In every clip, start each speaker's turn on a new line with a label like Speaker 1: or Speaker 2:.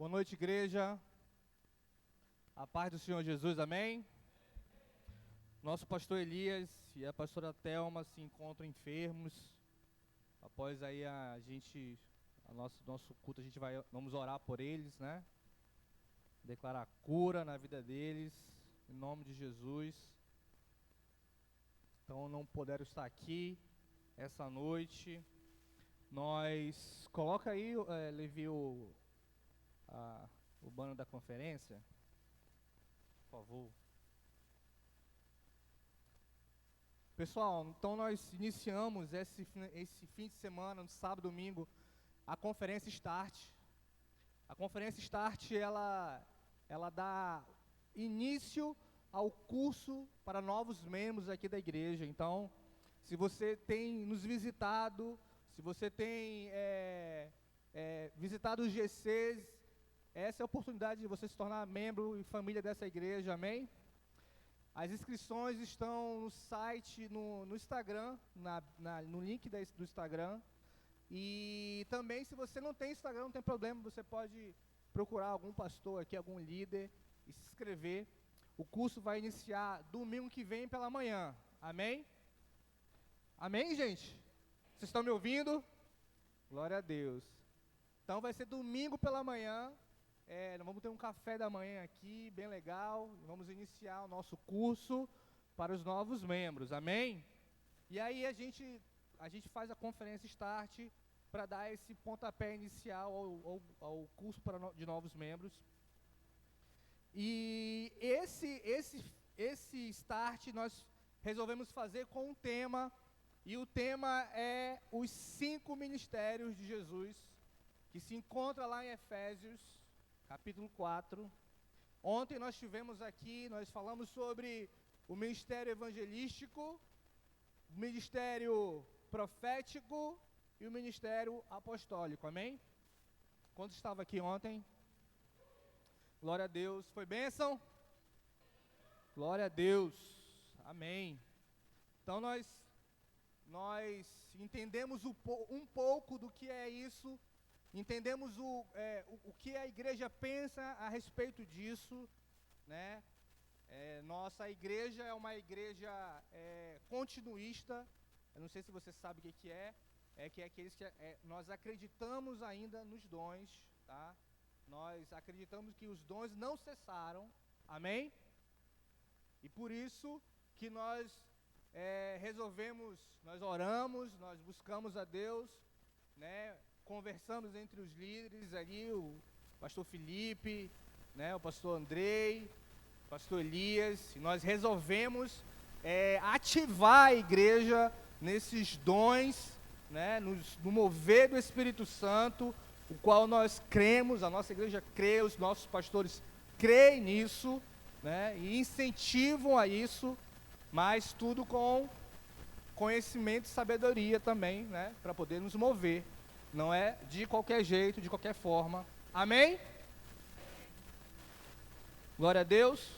Speaker 1: Boa noite, igreja. A paz do Senhor Jesus, amém? Nosso pastor Elias e a pastora Thelma se encontram enfermos. Após aí nosso culto, vamos orar por eles, né? Declarar cura na vida deles, em nome de Jesus. Então não puderam estar aqui essa noite. Coloca aí, Levi, o banner da conferência, por favor. Pessoal, então nós iniciamos esse fim de semana, no sábado e domingo, a Conferência Start. A Conferência Start, ela dá início ao curso para novos membros aqui da igreja. Então, se você tem nos visitado, se você tem visitado os GCs, essa é a oportunidade de você se tornar membro e família dessa igreja, amém? As inscrições estão no site, no Instagram, no link do Instagram. E também, se você não tem Instagram, não tem problema, você pode procurar algum pastor aqui, algum líder e se inscrever. O curso vai iniciar domingo que vem pela manhã, amém? Amém, gente? Vocês estão me ouvindo? Glória a Deus. Então vai ser domingo pela manhã. Nós vamos ter um café da manhã aqui, bem legal. Vamos iniciar o nosso curso para os novos membros, amém? E aí a gente faz a conferência Start para dar esse pontapé inicial ao curso de novos membros. E esse Start nós resolvemos fazer com um tema, e o tema é os 5 ministérios de Jesus, que se encontra lá em Efésios, capítulo 4. Ontem nós falamos sobre o ministério evangelístico, o ministério profético e o ministério apostólico, amém? Quantos estavam aqui ontem? Glória a Deus. Foi bênção? Glória a Deus. Amém. Então nós entendemos um pouco do que é isso. Entendemos o que a igreja pensa a respeito disso, né? Nossa igreja é uma igreja continuista. Eu não sei se você sabe o que é aqueles que nós acreditamos ainda nos dons, tá? Nós acreditamos que os dons não cessaram, amém? E por isso que nós nós oramos, nós buscamos a Deus, né? Conversamos entre os líderes ali, o pastor Felipe, né, o pastor Andrei, o pastor Elias, e nós resolvemos ativar a igreja nesses dons, né, no mover do Espírito Santo, o qual nós cremos, a nossa igreja crê, os nossos pastores creem nisso, né, e incentivam a isso, mas tudo com conhecimento e sabedoria também, né, para poder nos mover. Não é de qualquer jeito, de qualquer forma. Amém? Glória a Deus.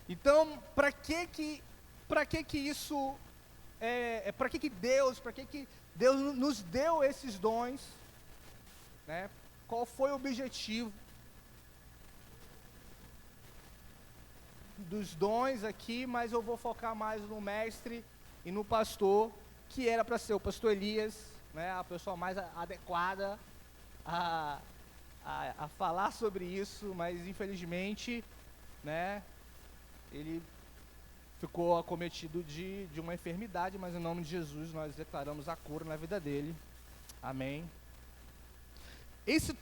Speaker 1: Então, para que isso para que Deus nos deu esses dons, né? Qual foi o objetivo dos dons aqui, mas eu vou focar mais no mestre e no pastor, que era para ser o pastor Elias, né, a pessoa mais adequada a falar sobre isso, mas infelizmente, né, ele ficou acometido de uma enfermidade, mas em nome de Jesus nós declaramos a cura na vida dele, amém. Esses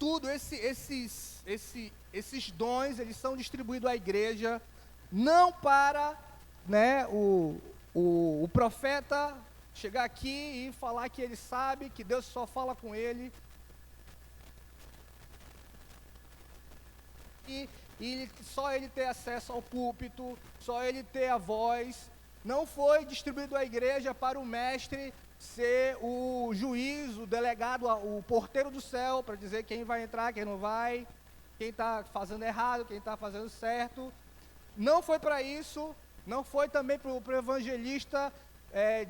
Speaker 1: dons, eles são distribuídos à igreja, não para, né, o profeta chegar aqui e falar que ele sabe, que Deus só fala com ele. E só ele ter acesso ao púlpito, só ele ter a voz. Não foi distribuído à igreja para o mestre ser o juiz, o delegado, o porteiro do céu, para dizer quem vai entrar, quem não vai, quem está fazendo errado, quem está fazendo certo. Não foi para isso, não foi também para o evangelista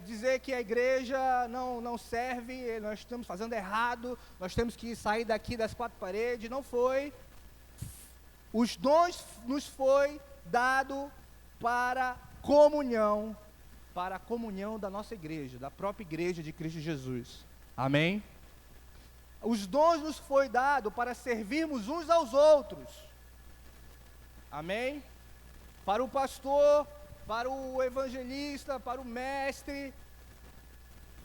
Speaker 1: dizer que a igreja não serve, nós estamos fazendo errado, nós temos que sair daqui das quatro paredes. Não foi. Os dons nos foi dado para a comunhão da nossa igreja, da própria igreja de Cristo Jesus. Amém? Os dons nos foi dado para servirmos uns aos outros. Amém? Para o pastor, para o evangelista, para o mestre,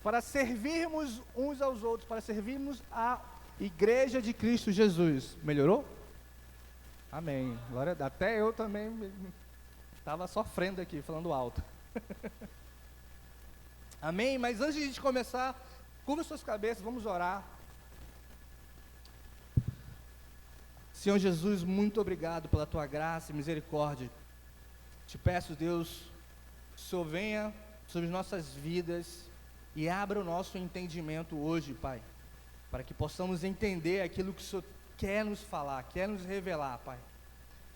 Speaker 1: para servirmos uns aos outros, para servirmos a igreja de Cristo Jesus. Melhorou? Amém. Glória a Deus. Até eu também estava sofrendo aqui, falando alto. Amém? Mas antes de a gente começar, curva suas cabeças, vamos orar. Senhor Jesus, muito obrigado pela tua graça e misericórdia. Te peço, Deus, que o Senhor venha sobre nossas vidas e abra o nosso entendimento hoje, Pai, para que possamos entender aquilo que o Senhor quer nos falar, quer nos revelar, Pai.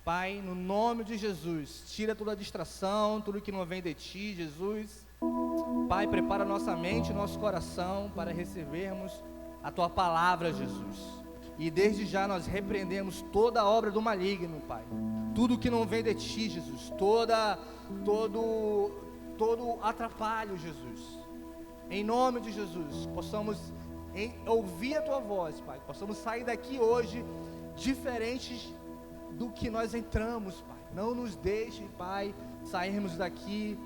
Speaker 1: Pai, no nome de Jesus, tira toda a distração, tudo que não vem de Ti, Jesus. Pai, prepara nossa mente e nosso coração para recebermos a Tua palavra, Jesus. E desde já nós repreendemos toda a obra do maligno, Pai. Tudo que não vem de Ti, Jesus. Todo atrapalho, Jesus. Em nome de Jesus, possamos ouvir a Tua voz, Pai. Possamos sair daqui hoje diferentes do que nós entramos, Pai. Não nos deixe, Pai, sairmos daqui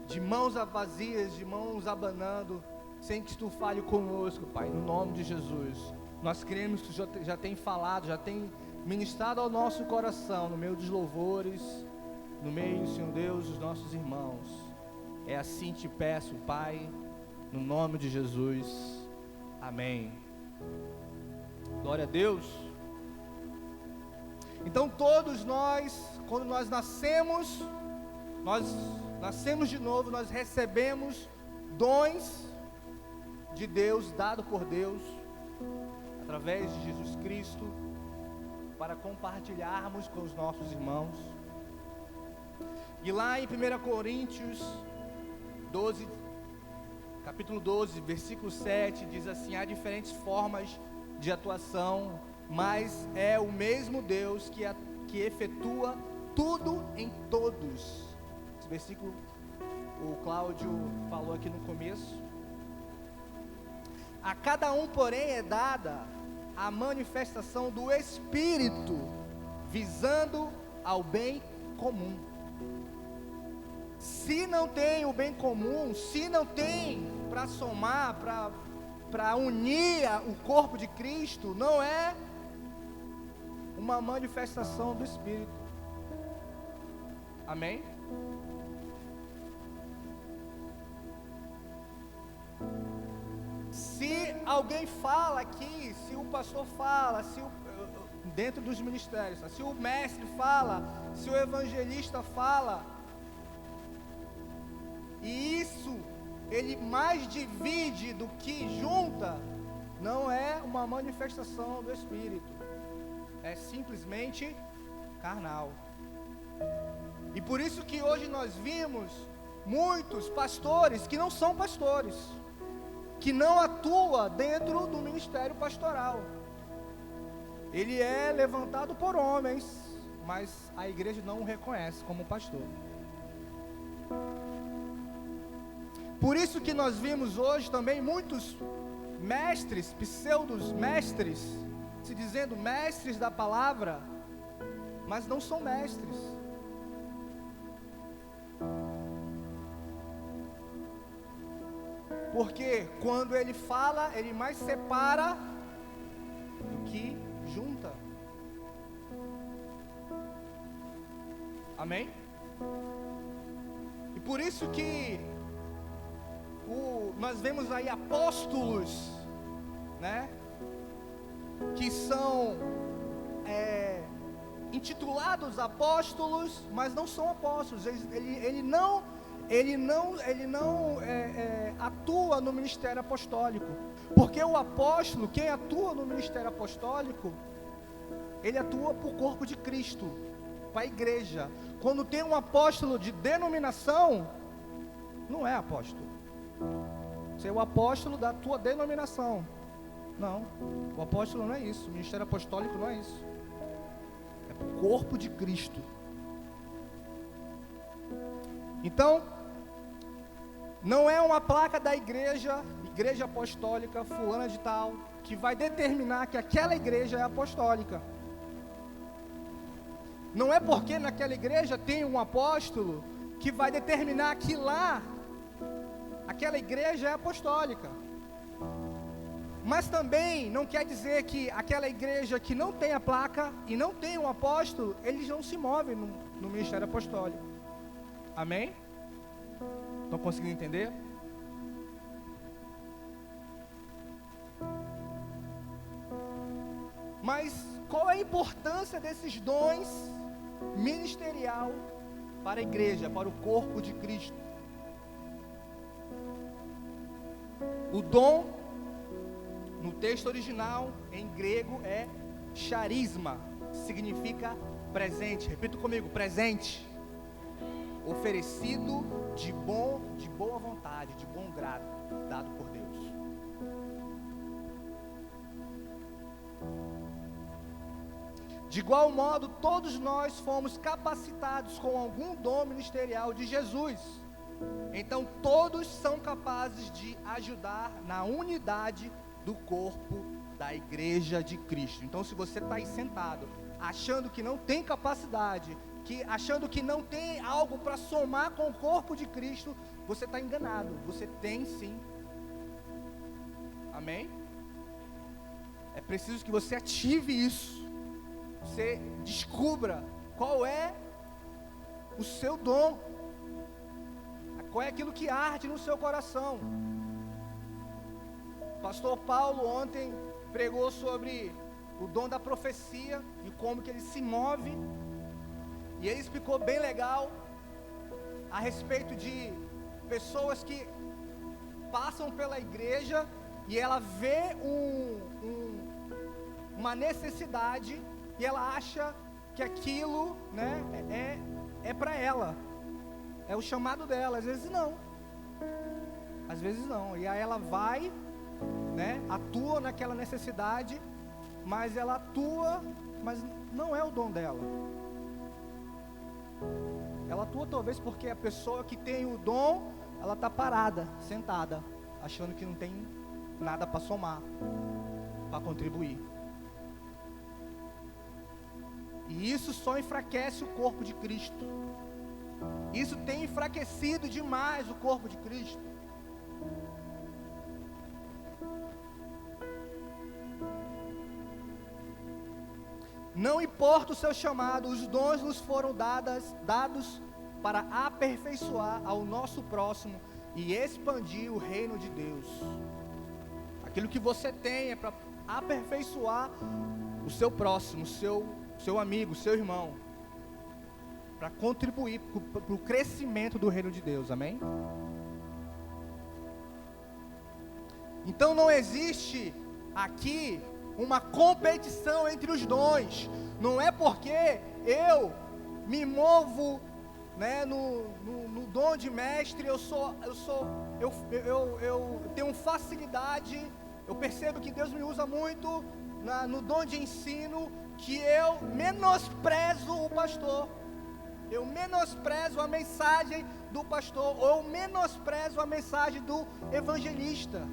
Speaker 1: de mãos vazias, de mãos abanando, sem que Tu fale conosco, Pai. No nome de Jesus. Nós cremos que o Senhor já tem falado, já tem ministrado ao nosso coração, no meio dos louvores, no meio, Senhor Deus, dos nossos irmãos. É assim te peço, Pai, no nome de Jesus. Amém. Glória a Deus. Então todos nós, quando nós nascemos de novo, nós recebemos dons de Deus, dado por Deus, através de Jesus Cristo, para compartilharmos com os nossos irmãos. E lá em 1 Coríntios 12, capítulo 12, versículo 7, diz assim: há diferentes formas de atuação, mas é o mesmo Deus que efetua tudo em todos. Esse versículo o Cláudio falou aqui no começo. A cada um, porém, é dada a manifestação do Espírito, visando ao bem comum. Se não tem o bem comum, se não tem para somar, para unir o corpo de Cristo, não é uma manifestação do Espírito. Amém? Se alguém fala aqui, se o pastor fala, dentro dos ministérios, se o mestre fala, se o evangelista fala, e isso ele mais divide do que junta, não é uma manifestação do Espírito, é simplesmente carnal. E por isso que hoje nós vimos muitos pastores que não são pastores, que não atua dentro do ministério pastoral. Ele é levantado por homens, mas a igreja não o reconhece como pastor. Por isso que nós vimos hoje também muitos mestres, pseudos mestres, se dizendo mestres da palavra, mas não são mestres. Porque quando ele fala, ele mais separa do que junta. Amém? E por isso que nós vemos aí apóstolos, né? Que são intitulados apóstolos, mas não são apóstolos. Ele não atua no ministério apostólico, porque o apóstolo, quem atua no ministério apostólico, ele atua para o corpo de Cristo, para a igreja. Quando tem um apóstolo de denominação, não é apóstolo. Ser o apóstolo da tua denominação. Não, o apóstolo não é isso. O ministério apostólico não é isso. É o corpo de Cristo. Então, não é uma placa da igreja apostólica fulana de tal, que vai determinar que aquela igreja é apostólica. Não é porque naquela igreja tem um apóstolo que vai determinar que lá aquela igreja é apostólica. Mas também não quer dizer que aquela igreja que não tem a placa e não tem um apóstolo, eles não se movem no ministério apostólico. Amém? Estão conseguindo entender? Mas qual é a importância desses dons ministerial para a igreja, para o corpo de Cristo? O dom, no texto original, em grego, é charisma, significa presente. Repita comigo, presente. Oferecido de boa vontade, de bom grado, dado por Deus. De igual modo, todos nós fomos capacitados com algum dom ministerial de Jesus. Então, todos são capazes de ajudar na unidade do corpo da igreja de Cristo. Então, se você está aí sentado, achando que não tem capacidade, achando que não tem algo para somar com o corpo de Cristo, você está enganado. Você tem sim. Amém? É preciso que você ative isso. Você descubra qual é o seu dom, qual é aquilo que arde no seu coração. O pastor Paulo ontem pregou sobre o dom da profecia e como que ele se move, e ele explicou bem legal a respeito de pessoas que passam pela igreja e ela vê uma necessidade e ela acha que aquilo, né, é para ela, é o chamado dela. Às vezes não, e aí ela vai, né, atua naquela necessidade, mas ela atua, mas não é o dom dela. Ela atua talvez porque a pessoa que tem o dom, ela está parada, sentada, achando que não tem nada para somar, para contribuir. E isso só enfraquece o corpo de Cristo. Isso tem enfraquecido demais o corpo de Cristo. Não importa o seu chamado, os dons nos foram dados para aperfeiçoar ao nosso próximo e expandir o reino de Deus. Aquilo que você tem é para aperfeiçoar o seu próximo, seu amigo, seu irmão, para contribuir para o crescimento do reino de Deus, amém? Então não existe aqui uma competição entre os dons. Não é porque eu me movo, né, no dom de mestre, eu tenho facilidade, eu percebo que Deus me usa muito no dom de ensino, que eu menosprezo o pastor, eu menosprezo a mensagem do pastor, ou eu menosprezo a mensagem do evangelista.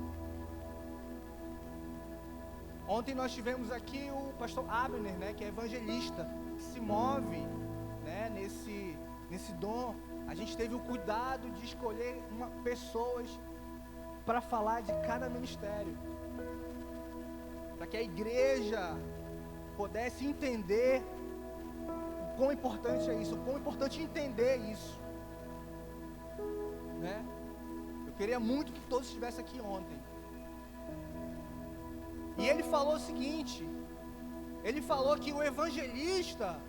Speaker 1: Ontem nós tivemos aqui o pastor Abner, né, que é evangelista, que se move, né, nesse dom. A gente teve o cuidado de escolher pessoas para falar de cada ministério, para que a igreja pudesse entender o quão importante é isso, o quão importante entender isso, né? Eu queria muito que todos estivessem aqui ontem. E ele falou o seguinte, ele falou que o evangelista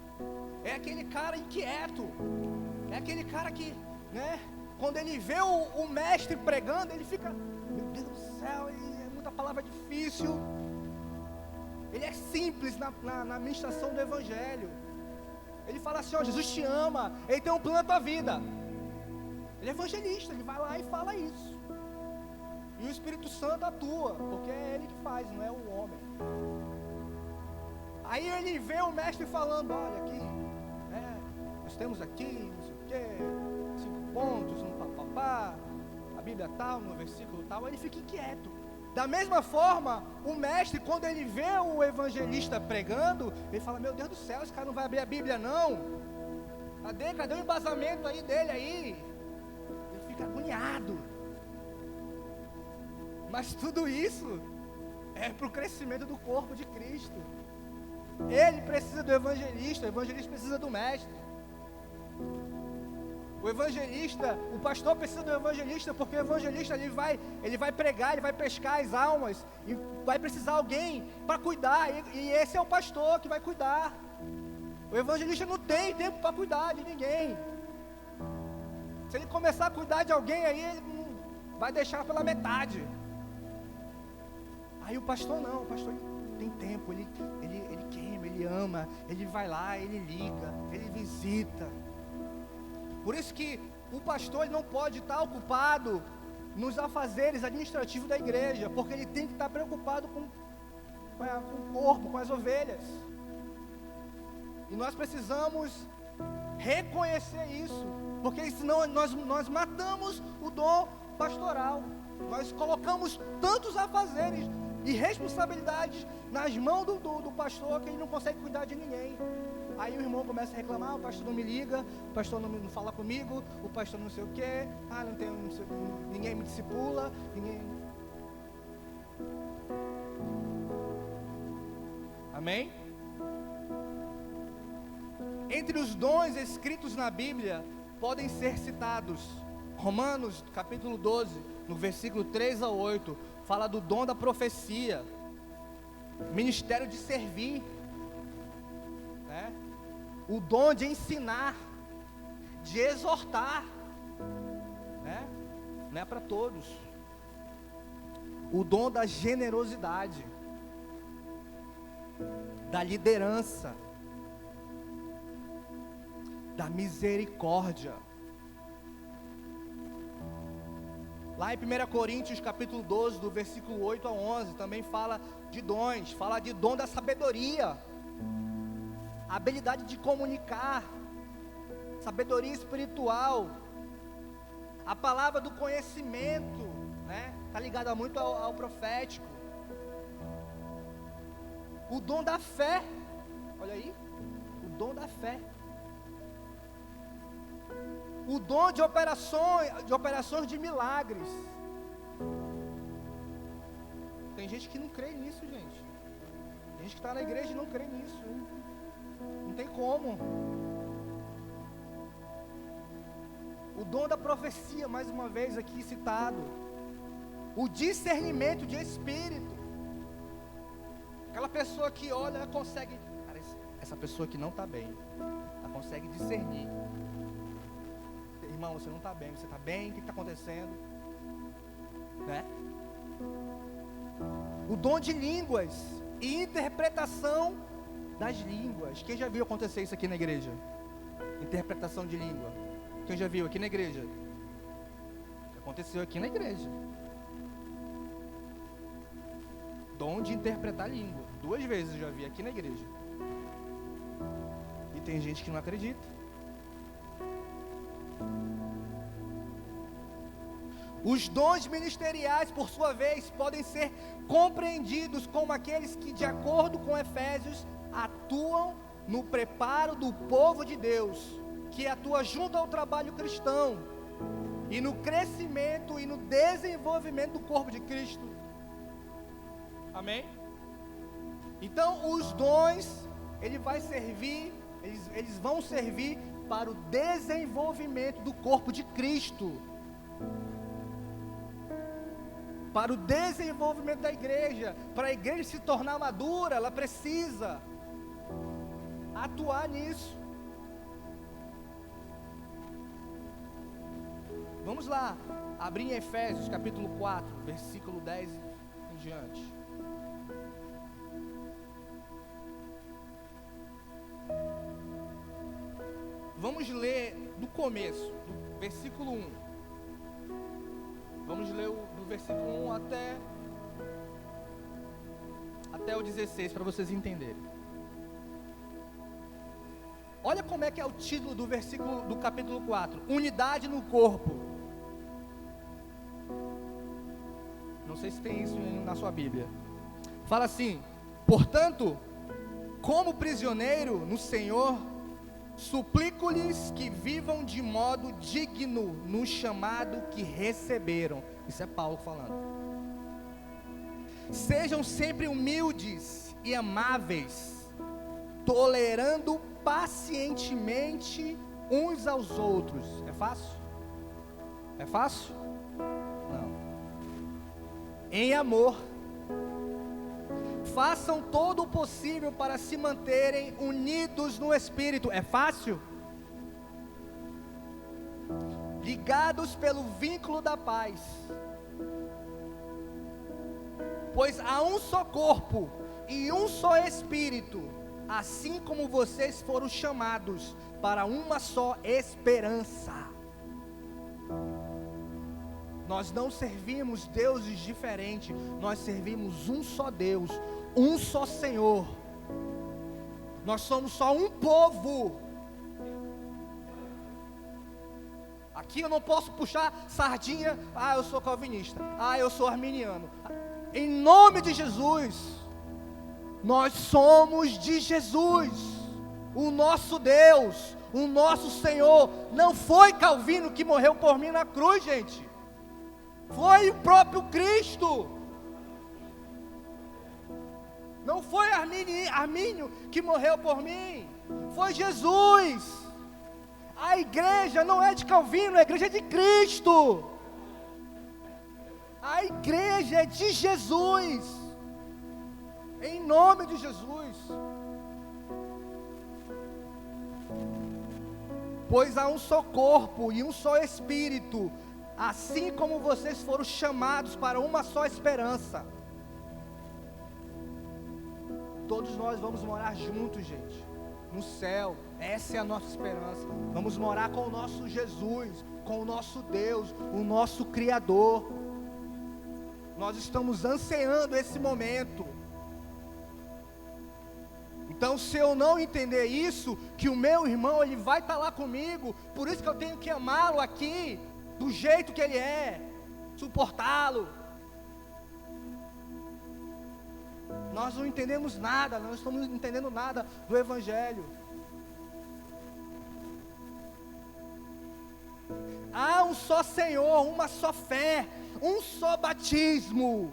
Speaker 1: é aquele cara inquieto, é aquele cara que, né, quando ele vê o mestre pregando, ele fica, meu Deus do céu, é muita palavra difícil. Ele é simples na ministração do evangelho. Ele fala assim, ó, Jesus te ama, Ele tem um plano na tua vida. Ele é evangelista, ele vai lá e fala isso. E o Espírito Santo atua, porque é ele que faz, não é o homem. Aí ele vê o mestre falando, olha aqui, nós temos aqui, não sei o quê, 5 pontos, um papapá, a Bíblia tal, no versículo tal, ele fica inquieto. Da mesma forma, o mestre, quando ele vê o evangelista pregando, ele fala, meu Deus do céu, esse cara não vai abrir a Bíblia não. Cadê o embasamento aí dele aí? Ele fica agoniado. Mas tudo isso é para o crescimento do corpo de Cristo. Ele precisa do evangelista, o evangelista precisa do mestre. O evangelista, o pastor precisa do evangelista, porque o evangelista ele vai pregar, ele vai pescar as almas, e vai precisar de alguém para cuidar, e esse é o pastor que vai cuidar. O evangelista não tem tempo para cuidar de ninguém. Se ele começar a cuidar de alguém, aí ele vai deixar pela metade. Aí o pastor não, o pastor tem tempo, ele queima, ele ama, ele vai lá, ele liga, ele visita. Por isso que o pastor ele não pode estar ocupado nos afazeres administrativos da igreja, porque ele tem que estar preocupado com o corpo, com as ovelhas. E nós precisamos reconhecer isso, porque senão nós matamos o dom pastoral. Nós colocamos tantos afazeres e responsabilidades nas mãos do pastor que ele não consegue cuidar de ninguém. Aí o irmão começa a reclamar, o pastor não me liga, o pastor não fala comigo, o pastor não sei o quê, ninguém me discipula, Amém? Entre os dons escritos na Bíblia, podem ser citados, Romanos capítulo 12, no versículo 3 a 8, fala do dom da profecia, ministério de servir, né? O dom de ensinar, de exortar, né? Não é para todos. O dom da generosidade, da liderança, da misericórdia. Lá em 1 Coríntios capítulo 12, do versículo 8 a 11, também fala de dons, fala de dom da sabedoria, a habilidade de comunicar, sabedoria espiritual, a palavra do conhecimento, né? Está ligada muito ao profético. O dom da fé, olha aí, o dom da fé. O dom de operações de milagres. Tem gente que não crê nisso, gente. Tem gente que está na igreja e não crê nisso. Não tem como. O dom da profecia, mais uma vez aqui citado. O discernimento de espírito. Aquela pessoa que olha, ela consegue. Cara, essa pessoa que não está bem, ela consegue discernir. Irmão, você não está bem, você está bem? O que está acontecendo? Né? O dom de línguas e interpretação das línguas. Quem já viu acontecer isso aqui na igreja? Interpretação de língua. Quem já viu aqui na igreja? Aconteceu aqui na igreja. Dom de interpretar língua. 2 vezes eu já vi aqui na igreja. E tem gente que não acredita. Os dons ministeriais, por sua vez, podem ser compreendidos como aqueles que, de acordo com Efésios, atuam no preparo do povo de Deus, que atua junto ao trabalho cristão, e no crescimento e no desenvolvimento do corpo de Cristo. Amém? Então, os dons, eles vão servir para o desenvolvimento do corpo de Cristo, para o desenvolvimento da igreja. Para a igreja se tornar madura, ela precisa atuar nisso. Vamos lá, abrir em Efésios capítulo 4, versículo 10 em diante. Vamos ler do começo, do versículo 1. Vamos vamos ler do versículo 1 até o 16, para vocês entenderem. Olha como é que é o título do capítulo 4. Unidade no corpo. Não sei se tem isso na sua Bíblia. Fala assim: portanto, como prisioneiro no Senhor, suplico-lhes que vivam de modo digno no chamado que receberam. Isso é Paulo falando. Sejam sempre humildes e amáveis, tolerando pacientemente uns aos outros. É fácil? É fácil? Não. Em amor, façam todo o possível para se manterem unidos no Espírito. É fácil? Ligados pelo vínculo da paz. Pois há um só corpo e um só Espírito, assim como vocês foram chamados para uma só esperança. Nós não servimos deuses diferentes, nós servimos um só Deus, um só Senhor. Nós somos só um povo. Aqui eu não posso puxar sardinha, eu sou calvinista, eu sou arminiano. Em nome de Jesus, nós somos de Jesus, o nosso Deus, o nosso Senhor. Não foi Calvino que morreu por mim na cruz, gente. Foi o próprio Cristo. Não foi Armínio que morreu por mim. Foi Jesus. A igreja não é de Calvino, a igreja é de Cristo. A igreja é de Jesus. Em nome de Jesus. Pois há um só corpo e um só Espírito, assim como vocês foram chamados para uma só esperança. Todos nós vamos morar juntos, gente, no céu. Essa é a nossa esperança. Vamos morar com o nosso Jesus, com o nosso Deus, o nosso Criador. Nós estamos ansiando esse momento. Então, se eu não entender isso, que o meu irmão, ele vai estar lá comigo, por isso que eu tenho que amá-lo aqui, do jeito que ele é, suportá-lo. Nós não entendemos nada, não estamos entendendo nada do Evangelho. Há um só Senhor, uma só fé, um só batismo,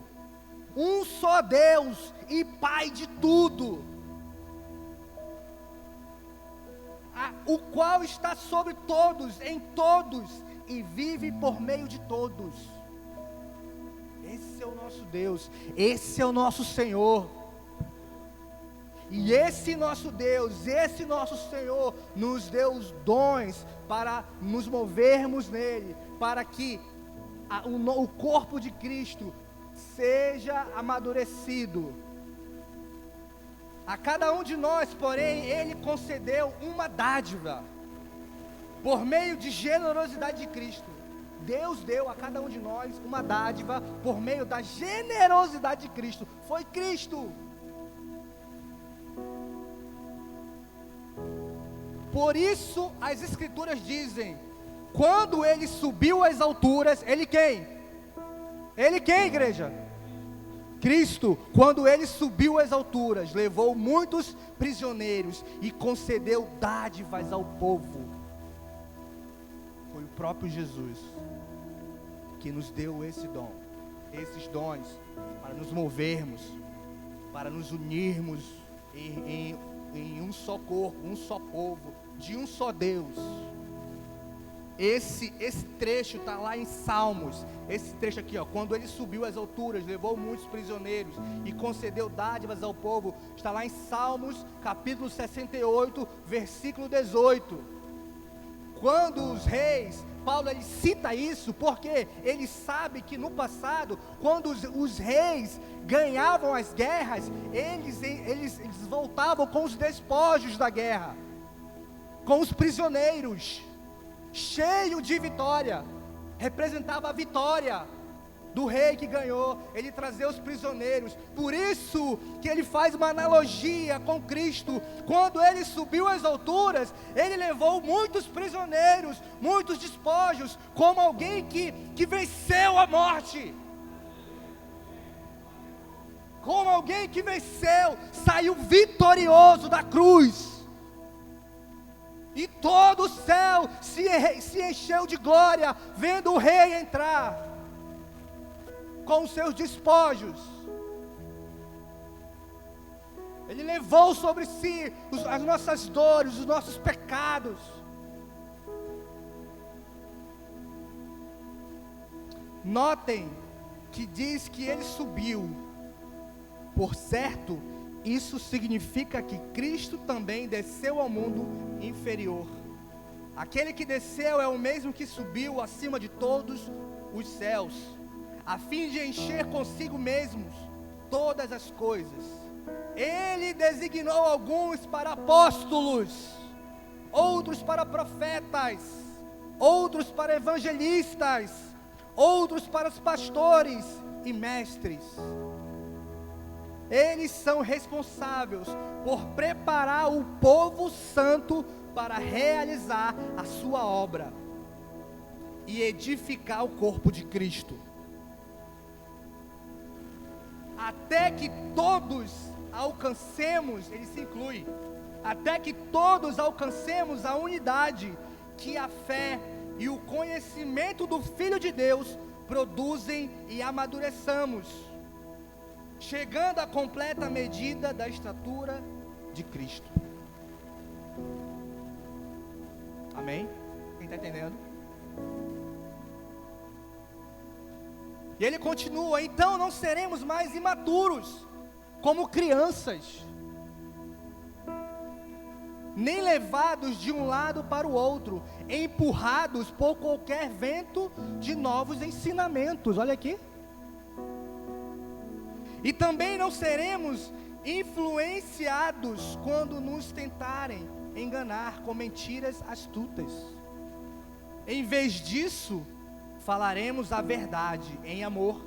Speaker 1: um só Deus e Pai de tudo, o qual está sobre todos, em todos, e vive por meio de todos. Esse é o nosso Deus, esse é o nosso Senhor. E esse nosso Deus, esse nosso Senhor, nos deu os dons para nos movermos nele, para que o corpo de Cristo seja amadurecido. A cada um de nós, porém, ele concedeu uma dádiva, por meio de generosidade de Cristo. Deus deu a cada um de nós uma dádiva, por meio da generosidade de Cristo. Foi Cristo. Por isso as Escrituras dizem, quando ele subiu às alturas, ele quem? Ele quem, igreja? Cristo, quando ele subiu às alturas, levou muitos prisioneiros e concedeu dádivas ao povo. Foi o próprio Jesus que nos deu esse dom, esses dons, para nos movermos, para nos unirmos em um só corpo, um só povo, de um só Deus. Esse trecho está lá em Salmos. Esse trecho aqui, quando ele subiu às alturas, levou muitos prisioneiros e concedeu dádivas ao povo, está lá em Salmos, capítulo 68, versículo 18. Quando os reis, Paulo ele cita isso, porque ele sabe que no passado, quando os reis ganhavam as guerras, eles voltavam com os despojos da guerra, com os prisioneiros, cheio de vitória, representava a vitória, do rei que ganhou, ele trazer os prisioneiros. Por isso que ele faz uma analogia com Cristo. Quando ele subiu às alturas, ele levou muitos prisioneiros, muitos despojos, como alguém que venceu a morte. Como alguém que venceu, saiu vitorioso da cruz. E todo o céu se encheu de glória, vendo o rei entrar com os seus despojos. Ele levou sobre si as nossas dores, os nossos pecados. Notem que diz que ele subiu. Por certo, isso significa que Cristo também desceu ao mundo inferior. Aquele que desceu é o mesmo que subiu acima de todos os céus, a fim de encher consigo mesmos todas as coisas. Ele designou alguns para apóstolos, outros para profetas, outros para evangelistas, outros para os pastores e mestres. Eles são responsáveis por preparar o povo santo para realizar a sua obra e edificar o corpo de Cristo, até que todos alcancemos, ele se inclui, até que todos alcancemos a unidade que a fé e o conhecimento do Filho de Deus produzem e amadureçamos, chegando à completa medida da estatura de Cristo. Amém? Quem está entendendo? E ele continua: então não seremos mais imaturos, como crianças, nem levados de um lado para o outro, empurrados por qualquer vento de novos ensinamentos. Olha aqui. E também não seremos influenciados quando nos tentarem enganar com mentiras astutas. Em vez disso, falaremos a verdade em amor,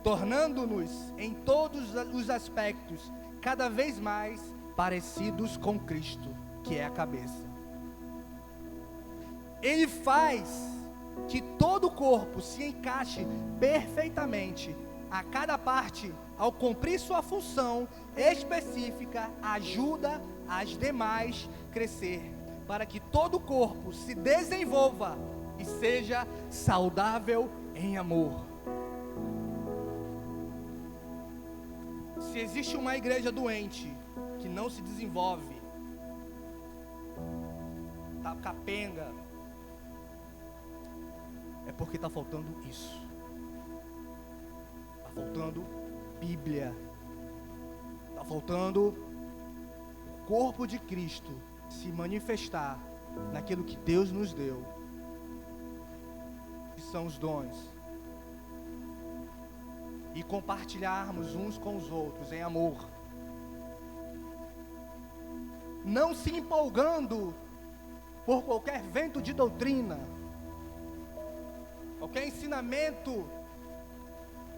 Speaker 1: tornando-nos em todos os aspectos cada vez mais parecidos com Cristo, que é a cabeça. Ele faz que todo o corpo se encaixe perfeitamente. A cada parte, ao cumprir sua função específica, ajuda as demais a crescer, para que todo o corpo se desenvolva e seja saudável em amor. Se existe uma igreja doente, que não se desenvolve, está capenga, é porque está faltando isso. Está faltando Bíblia. Está faltando o corpo de Cristo se manifestar naquilo que Deus nos deu, que são os dons, e compartilharmos uns com os outros em amor, não se empolgando por qualquer vento de doutrina, qualquer ensinamento.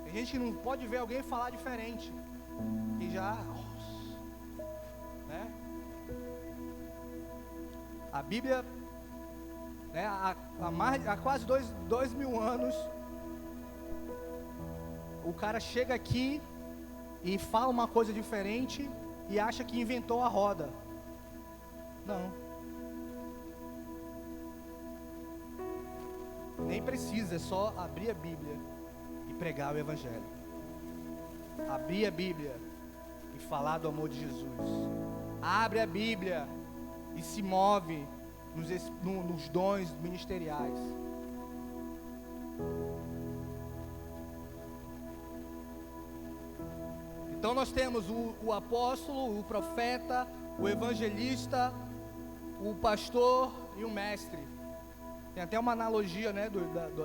Speaker 1: Tem gente que não pode ver alguém falar diferente, e já, né? A Bíblia, né, há quase 2.000 anos, o cara chega aqui e fala uma coisa diferente e acha que inventou a roda. Não. Nem precisa, é só abrir a Bíblia e pregar o Evangelho. Abrir a Bíblia e falar do amor de Jesus. Abre a Bíblia e se move nos dons ministeriais. Então nós temos o apóstolo, o profeta, o evangelista, o pastor e o mestre. Tem até uma analogia, né,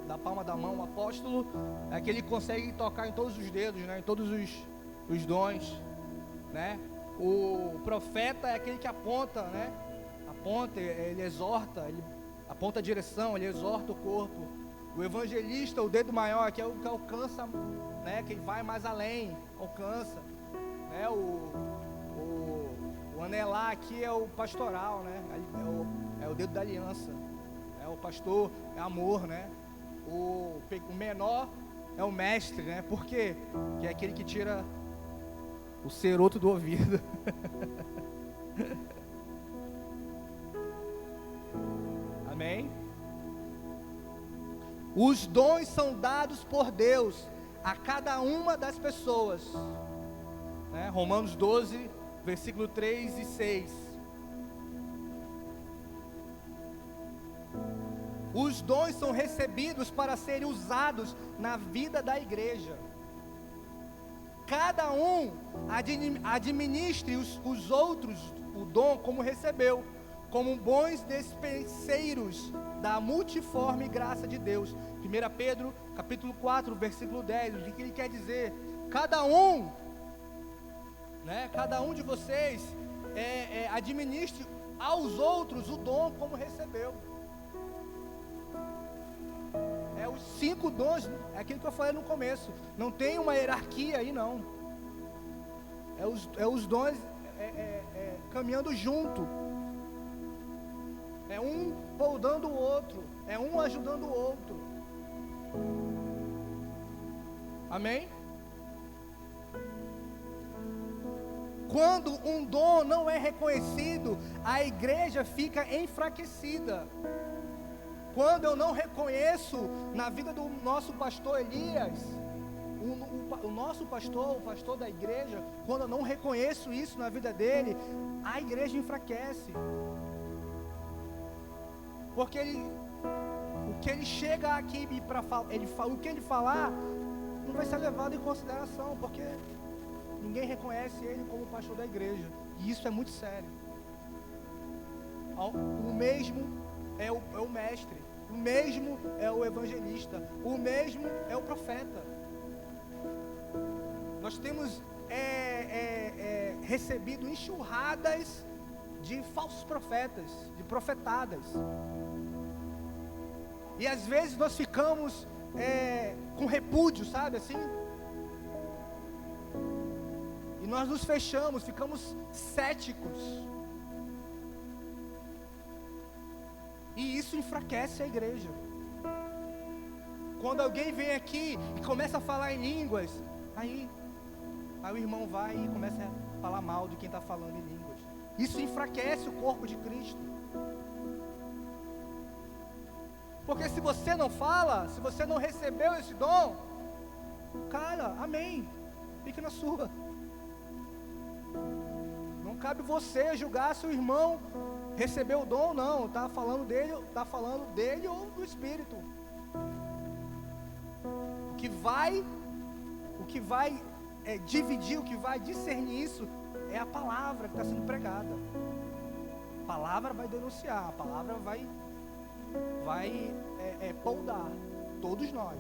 Speaker 1: da palma da mão. O apóstolo é aquele que consegue tocar em todos os dedos, né, em todos os dons, né? O profeta é aquele que aponta, né? Aponta, ele exorta, ele aponta a direção, ele exorta o corpo. O evangelista, o dedo maior, que é o que alcança, né? Quem vai mais além, alcança. Né? O anelar aqui é o pastoral, né? É o dedo da aliança. O pastor é amor, né? O menor é o mestre, né? Por quê? Que é aquele que tira o ceroto do ouvido. Amém? Os dons são dados por Deus a cada uma das pessoas, né? Romanos 12, versículo 3 e 6. Os dons são recebidos para serem usados na vida da igreja. Cada um administre os outros o dom como recebeu, como bons despenseiros da multiforme graça de Deus. 1 Pedro, capítulo 4, versículo 10. O que ele quer dizer? Cada um de vocês administre aos outros o dom como recebeu. Os 5 dons, é aquilo que eu falei no começo. Não tem uma hierarquia aí, não. Os dons caminhando junto. É um poldando o outro. É um ajudando o outro. Amém? Quando um dom não é reconhecido, a igreja fica enfraquecida. Quando eu não reconheço na vida do nosso pastor Elias, o nosso pastor, o pastor da igreja, quando eu não reconheço isso na vida dele, a igreja enfraquece. Porque o que ele chega aqui para falar, o que ele falar, não vai ser levado em consideração, porque ninguém reconhece ele como pastor da igreja. E isso é muito sério. O mesmo é o mestre, o mesmo é o evangelista, o mesmo é o profeta. Nós temos recebido enxurradas de falsos profetas, de profetadas. E às vezes nós ficamos com repúdio, sabe assim? E nós nos fechamos, ficamos céticos. E isso enfraquece a igreja. Quando alguém vem aqui e começa a falar em línguas, aí o irmão vai e começa a falar mal de quem está falando em línguas. Isso enfraquece o corpo de Cristo. Porque se você não fala, se você não recebeu esse dom, cara, amém, fique na sua. Não cabe você julgar se o irmão recebeu o dom ou não. Está falando dele ou do Espírito. O que vai dividir, o que vai discernir isso é a palavra que está sendo pregada. A palavra vai denunciar, a palavra vai poldar todos nós.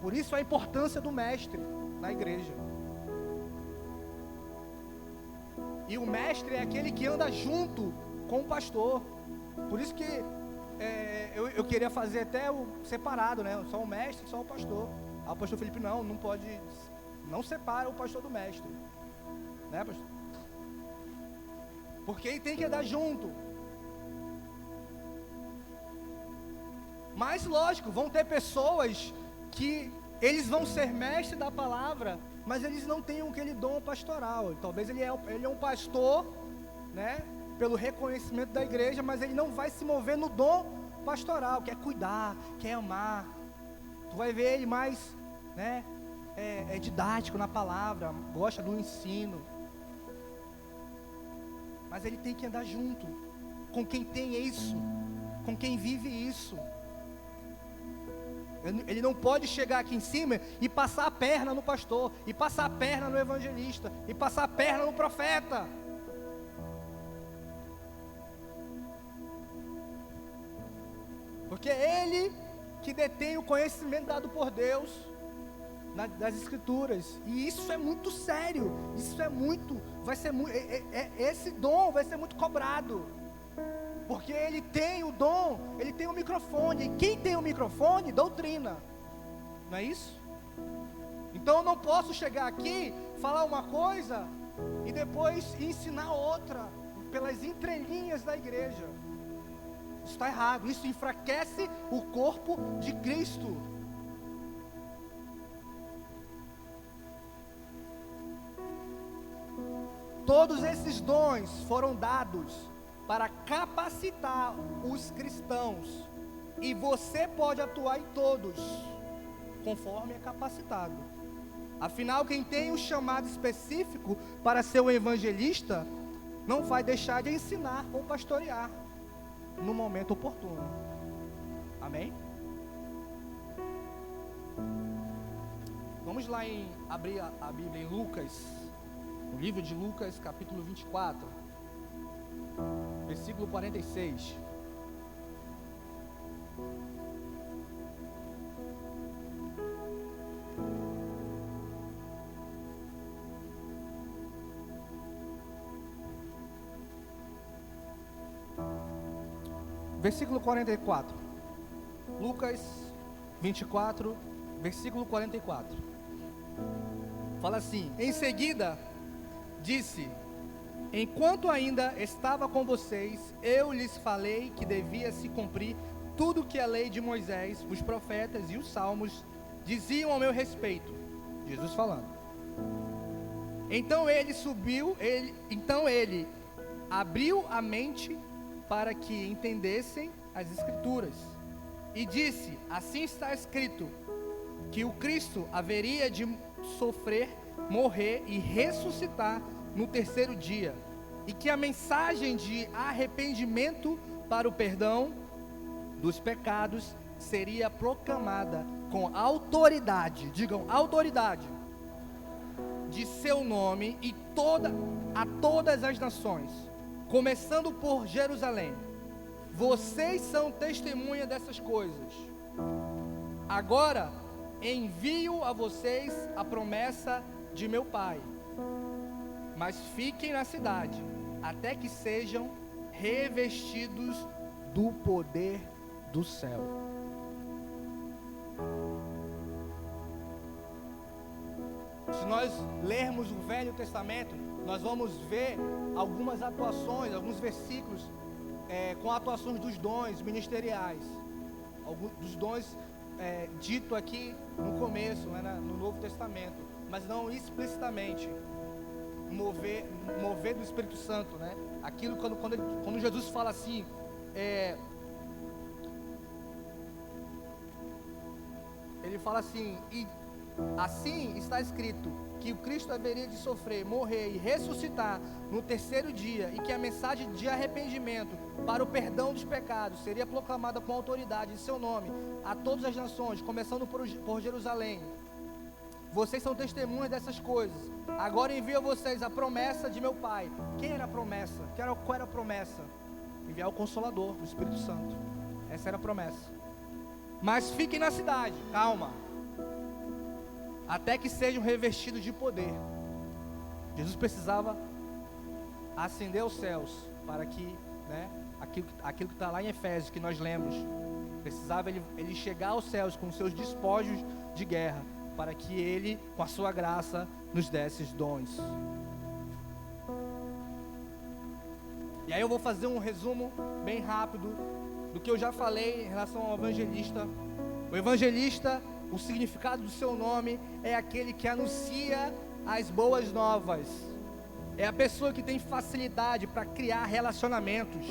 Speaker 1: Por isso a importância do mestre na igreja. E o mestre é aquele que anda junto com o pastor. Por isso que eu queria fazer até o separado, né? Só o mestre, só o pastor. Aí o pastor Felipe, não pode, não separa o pastor do mestre, né, pastor? Porque ele tem que andar junto. Mas lógico, vão ter pessoas que eles vão ser mestres da palavra, mas eles não têm aquele dom pastoral. Talvez ele é um pastor, né, pelo reconhecimento da igreja, mas ele não vai se mover no dom pastoral, quer cuidar, quer amar. Tu vai ver ele mais, né, didático na palavra, gosta do ensino. Mas ele tem que andar junto com quem tem isso, com quem vive isso. Ele não pode chegar aqui em cima e passar a perna no pastor, e passar a perna no evangelista, e passar a perna no profeta. Porque é ele que detém o conhecimento dado por Deus das Escrituras. E isso é muito sério. Isso é muito, esse dom vai ser muito cobrado. Porque ele tem o dom, ele tem o microfone. E quem tem o microfone, doutrina. Não é isso? Então eu não posso chegar aqui, falar uma coisa e depois ensinar outra pelas entrelinhas da igreja. Isso está errado, isso enfraquece o corpo de Cristo. Todos esses dons foram dados para capacitar os cristãos, e você pode atuar em todos, conforme é capacitado. Afinal, quem tem o chamado específico para ser um evangelista, não vai deixar de ensinar ou pastorear, no momento oportuno. Amém? Vamos lá abrir a Bíblia em Lucas, no livro de Lucas, capítulo 24, versículo 46. Versículo 44. Lucas 24, versículo 44. Fala assim: em seguida disse: enquanto ainda estava com vocês, eu lhes falei que devia se cumprir tudo que a lei de Moisés, os profetas e os salmos diziam ao meu respeito. Jesus falando. Então ele abriu a mente para que entendessem as Escrituras, e disse: assim está escrito, que o Cristo haveria de sofrer, morrer e ressuscitar no terceiro dia, e que a mensagem de arrependimento para o perdão dos pecados seria proclamada com autoridade, digam autoridade, de seu nome a todas as nações, começando por Jerusalém. Vocês são testemunha dessas coisas. Agora envio a vocês a promessa de meu Pai, mas fiquem na cidade até que sejam revestidos do poder do céu. Se nós lermos o Velho Testamento, nós vamos ver algumas atuações, alguns versículos com atuações dos dons ministeriais, alguns dos dons dito aqui no começo, no Novo Testamento, mas não explicitamente. Mover do Espírito Santo, né? Aquilo quando Jesus fala assim, ele fala assim: e assim está escrito, que o Cristo haveria de sofrer, morrer e ressuscitar no terceiro dia, e que a mensagem de arrependimento para o perdão dos pecados seria proclamada com autoridade em seu nome a todas as nações, começando por Jerusalém. Vocês são testemunhas dessas coisas. Agora envio a vocês a promessa de meu Pai. Quem era a promessa? Qual era a promessa? Enviar o Consolador, o Espírito Santo. Essa era a promessa. Mas fiquem na cidade, calma, até que sejam revestidos de poder. Jesus precisava ascender aos céus para que, aquilo que está lá em Efésios, que nós lemos, precisava ele chegar aos céus com seus despojos de guerra, para que ele, com a sua graça, nos desse os dons. E aí eu vou fazer um resumo bem rápido do que eu já falei em relação ao evangelista. O evangelista, o significado do seu nome é aquele que anuncia as boas novas. É a pessoa que tem facilidade para criar relacionamentos,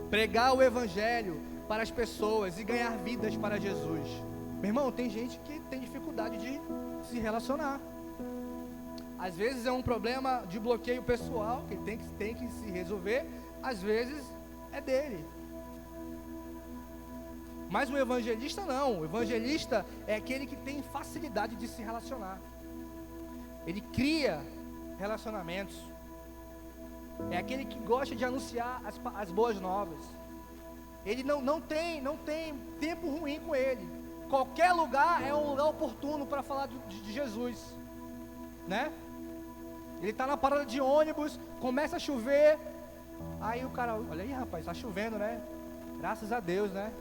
Speaker 1: pregar o evangelho para as pessoas e ganhar vidas para Jesus. Meu irmão, tem gente que tem dificuldade de se relacionar. Às vezes é um problema de bloqueio pessoal, que tem que se resolver. Às vezes é dele. Mas o evangelista não. O evangelista é aquele que tem facilidade de se relacionar. Ele cria relacionamentos. É aquele que gosta de anunciar as boas novas. Ele não tem tempo ruim com ele. Qualquer lugar é um lugar oportuno para falar de Jesus, né? Ele está na parada de ônibus, começa a chover, Aí o cara, olha aí, rapaz, tá chovendo, né? Graças a Deus, né?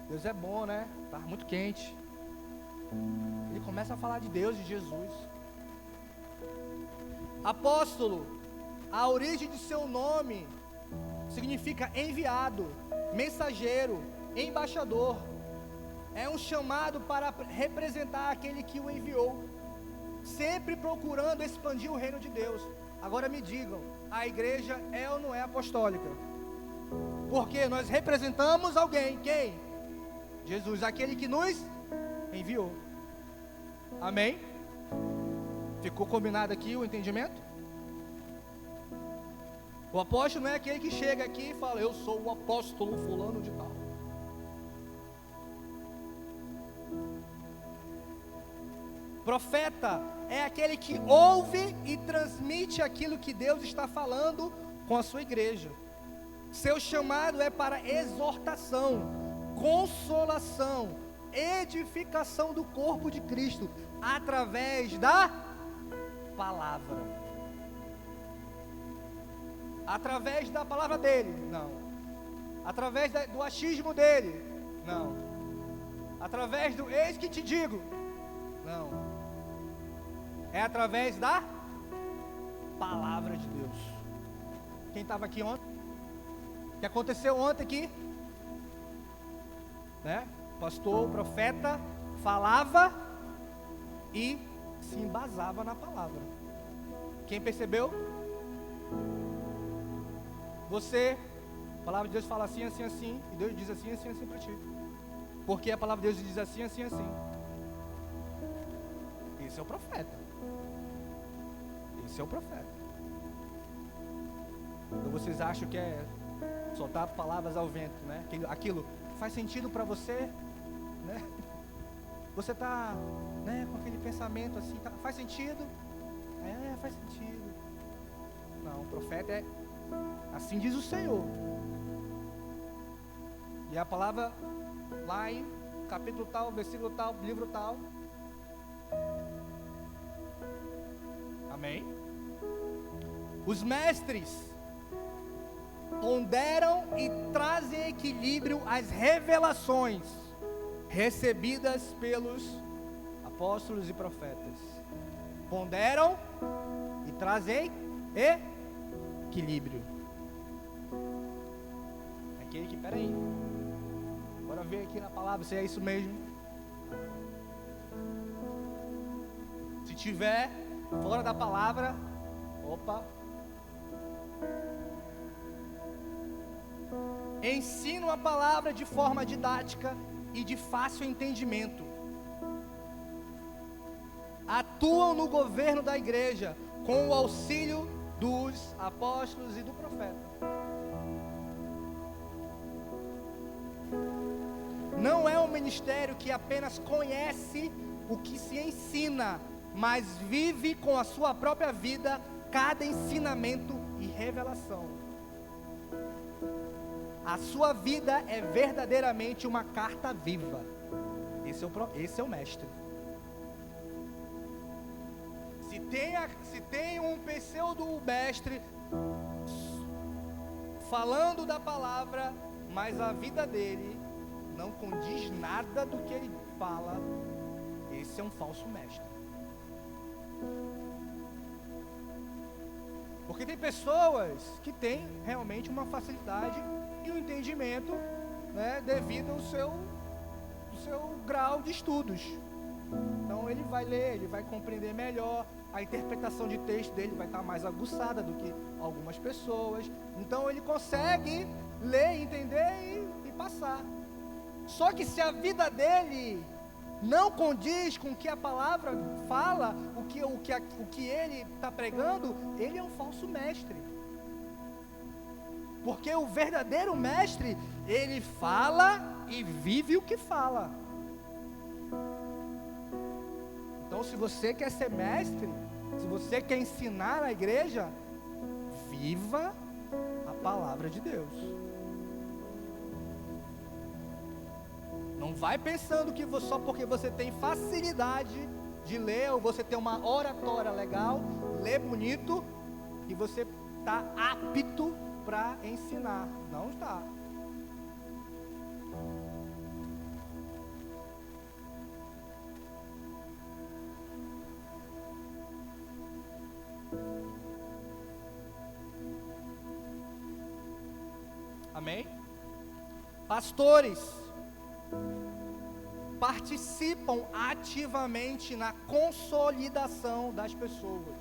Speaker 1: Deus é bom, né? Tá muito quente. Ele começa a falar de Deus, de Jesus. Apóstolo, a origem de seu nome significa enviado, mensageiro, embaixador. É um chamado para representar aquele que o enviou, sempre procurando expandir o reino de Deus. Agora me digam, a igreja é ou não é apostólica? Porque nós representamos alguém, quem? Jesus, aquele que nos enviou. Amém? Ficou combinado aqui o entendimento? O apóstolo não é aquele que chega aqui e fala, eu sou o apóstolo fulano de tal. Profeta é aquele que ouve e transmite aquilo que Deus está falando com a sua igreja. Seu chamado é para exortação, consolação, edificação do corpo de Cristo, através da palavra. Através da palavra dele? Não. Através do achismo dele? Não. Através do eis que te digo? Não. É através da palavra de Deus. Quem estava aqui ontem? O que aconteceu ontem aqui? Né? Pastor, profeta, falava e se embasava na palavra. Quem percebeu? Você, a palavra de Deus fala assim, assim, assim, e Deus diz assim, assim, assim para ti. Porque a palavra de Deus diz assim, assim, assim. Esse é o profeta. Esse é o profeta. Então vocês acham que é soltar palavras ao vento, né? Aquilo faz sentido para você, né? Você está, né, com aquele pensamento assim, faz sentido? Faz sentido. Não, o profeta é assim diz o Senhor. E a palavra lá em capítulo tal, versículo tal, livro tal. Amém? Os mestres ponderam e trazem equilíbrio às revelações recebidas pelos apóstolos e profetas. Ponderam e trazem equilíbrio. Aquele que, peraí, bora ver aqui na palavra se é isso mesmo. Se tiver fora da palavra, opa. Ensinam a palavra de forma didática e de fácil entendimento. Atuam no governo da igreja com o auxílio dos apóstolos e do profeta. Não é um ministério que apenas conhece o que se ensina, mas vive com a sua própria vida cada ensinamento e revelação. A sua vida é verdadeiramente uma carta viva. Esse é o mestre. Se tem um pseudo mestre falando da palavra, mas a vida dele não condiz nada do que ele fala, esse é um falso mestre. Porque tem pessoas que têm realmente uma facilidade e um entendimento, né, devido ao seu grau de estudos. Então ele vai ler, ele vai compreender melhor, a interpretação de texto dele vai estar mais aguçada do que algumas pessoas. Então ele consegue ler, entender e passar. Só que se a vida dele não condiz com o que a palavra fala, o que ele está pregando, ele é um falso mestre. Porque o verdadeiro mestre, ele fala e vive o que fala. Então, se você quer ser mestre, se você quer ensinar a igreja, viva a palavra de Deus. Não vai pensando que só porque você tem facilidade de ler, ou você tem uma oratória legal, lê bonito, e você está apto para ensinar. Não está. Amém? Pastores participam ativamente na consolidação das pessoas,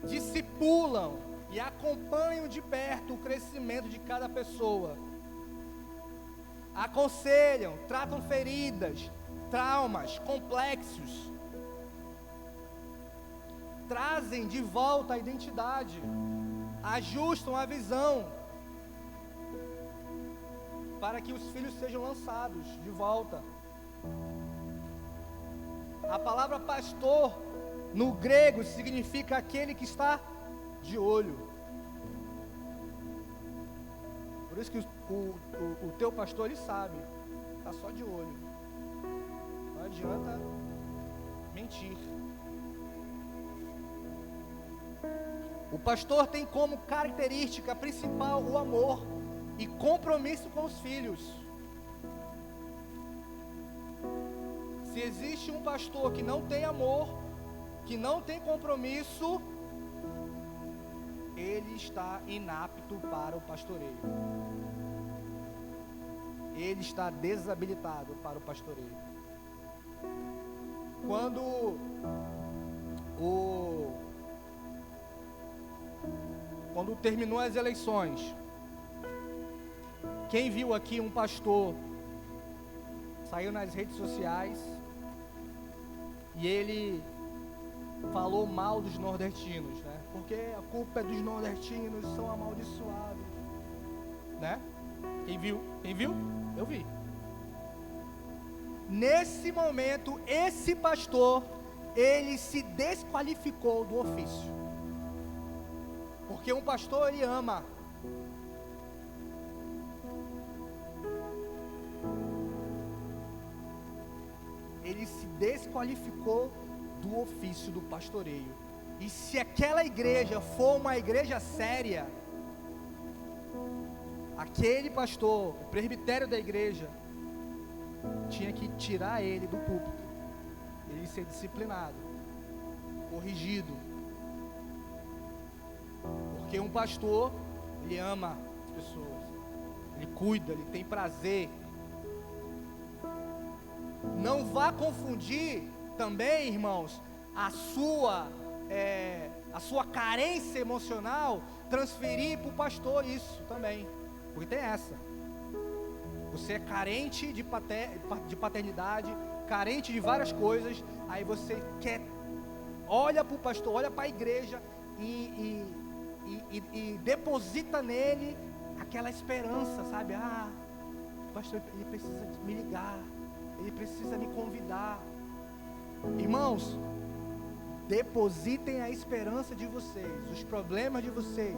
Speaker 1: discipulam e acompanham de perto o crescimento de cada pessoa, aconselham, tratam feridas, traumas, complexos, trazem de volta a identidade, ajustam a visão, para que os filhos sejam lançados de volta. A palavra pastor, no grego, significa aquele que está de olho. Por isso que o teu pastor, ele sabe, está só de olho. Não adianta mentir. O pastor tem como característica principal o amor e compromisso com os filhos. Se existe um pastor que não tem amor, que não tem compromisso, ele está inapto para o pastoreio. Ele está desabilitado para o pastoreio. Quando terminou as eleições, quem viu aqui um pastor saiu nas redes sociais e ele falou mal dos nordestinos, né? Porque a culpa é dos nordestinos, são amaldiçoados, né? Quem viu? Quem viu? Eu vi. Nesse momento, esse pastor, ele se desqualificou do ofício. Porque um pastor, ele ama. Ele se desqualificou do ofício do pastoreio. E se aquela igreja for uma igreja séria, aquele pastor, o presbitério da igreja, tinha que tirar ele do púlpito, ele ser disciplinado, corrigido. Porque um pastor, ele ama as pessoas, ele cuida, ele tem prazer. Não vá confundir também, irmãos, a sua carência emocional, transferir para o pastor isso também, porque tem essa. Você é carente de paternidade, carente de várias coisas, aí você olha para o pastor, olha para a igreja e deposita nele aquela esperança, sabe? O pastor, ele precisa me ligar, ele precisa me convidar. Irmãos, depositem a esperança de vocês, os problemas de vocês,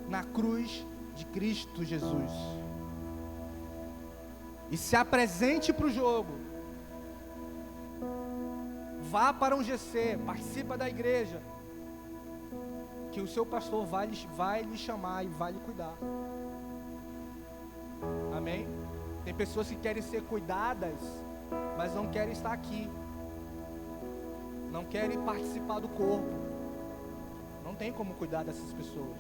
Speaker 1: na cruz de Cristo Jesus. E se apresente para o jogo. Vá para um GC, participa da igreja, que o seu pastor vai lhe chamar e vai lhe cuidar. Amém? Tem pessoas que querem ser cuidadas, mas não querem estar aqui, não querem participar do corpo. Não tem como cuidar dessas pessoas.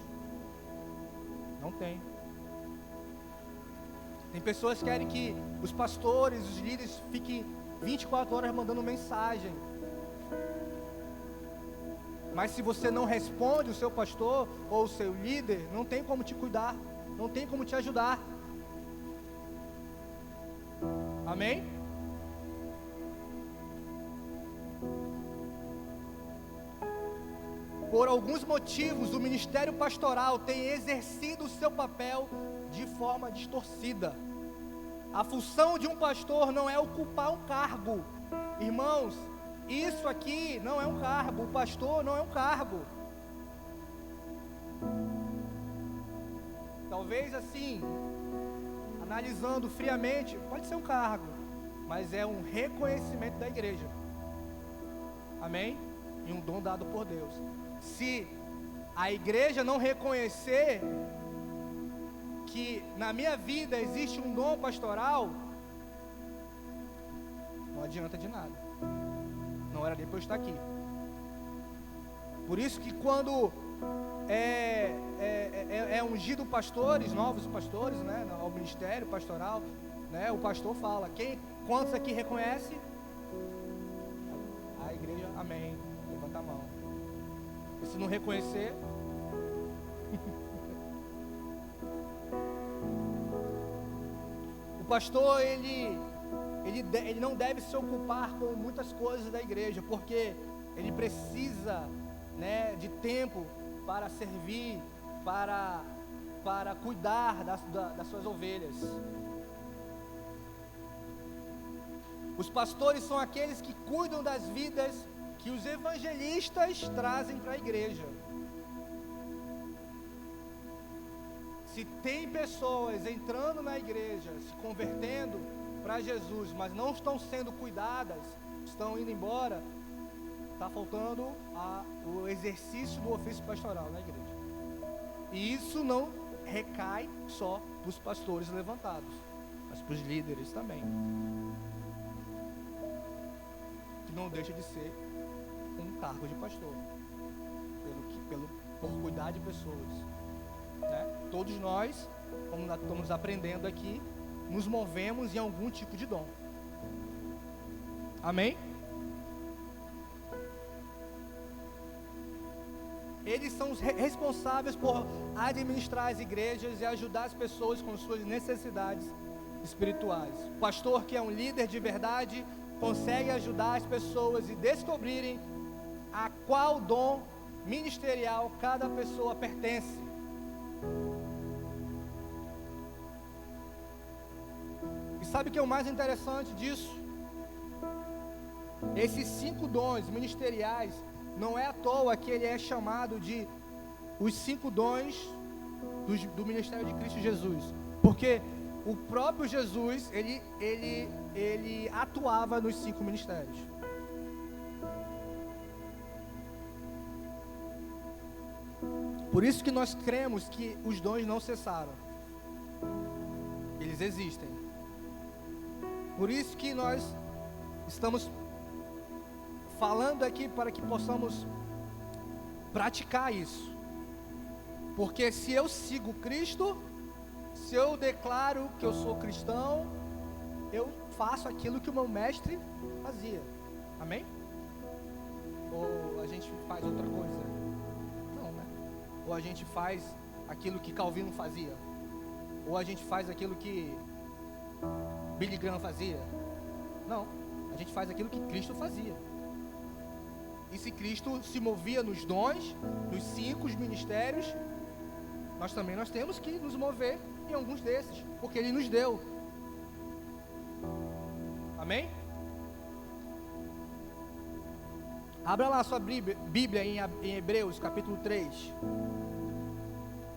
Speaker 1: Não tem. Tem pessoas que querem que os pastores, os líderes fiquem 24 horas mandando mensagem. Mas se você não responde o seu pastor ou o seu líder, não tem como te cuidar, não tem como te ajudar. Amém? Por alguns motivos, o ministério pastoral tem exercido o seu papel de forma distorcida. A função de um pastor não é ocupar um cargo. Irmãos, isso aqui não é um cargo, o pastor não é um cargo. Talvez assim, analisando friamente, pode ser um cargo, mas é um reconhecimento da igreja. Amém? E um dom dado por Deus. Se a igreja não reconhecer que na minha vida existe um dom pastoral, não adianta de nada. Não era depois de estar aqui. Por isso que quando é ungido pastores, novos pastores, né, ao ministério pastoral, né, o pastor fala, quantos aqui reconhece? A igreja, amém, levanta a mão. E se não reconhecer, o pastor, ele não deve se ocupar com muitas coisas da igreja, porque ele precisa, né, de tempo para servir, para cuidar das suas ovelhas. Os pastores são aqueles que cuidam das vidas que os evangelistas trazem para a igreja. Se tem pessoas entrando na igreja, se convertendo para Jesus, mas não estão sendo cuidadas, estão indo embora, está faltando o exercício do ofício pastoral na igreja. E isso não recai só para os pastores levantados, mas para os líderes também, que não deixa de ser um cargo de pastor, por cuidar de pessoas, né? Todos nós, como nós estamos aprendendo aqui, nos movemos em algum tipo de dom. Amém? Eles são os responsáveis por administrar as igrejas e ajudar as pessoas com suas necessidades espirituais. O pastor, que é um líder de verdade, consegue ajudar as pessoas e descobrirem a qual dom ministerial cada pessoa pertence. E sabe o que é o mais interessante disso? Esses 5 dons ministeriais, não é à toa que ele é chamado de os 5 dons do ministério de Cristo Jesus, porque o próprio Jesus, ele atuava nos 5 ministérios. Por isso que nós cremos que os dons não cessaram, eles existem. Por isso que nós estamos falando aqui para que possamos praticar isso. Porque se eu sigo Cristo, se eu declaro que eu sou cristão, eu faço aquilo que o meu mestre fazia. Amém? Ou a gente faz outra coisa? Não, né? Ou a gente faz aquilo que Calvino fazia? Ou a gente faz aquilo que Billy Graham fazia? Não, a gente faz aquilo que Cristo fazia. E se Cristo se movia nos dons, nos 5 ministérios, nós temos que nos mover em alguns desses, porque Ele nos deu. Amém? Abra lá a sua Bíblia em Hebreus, capítulo 3.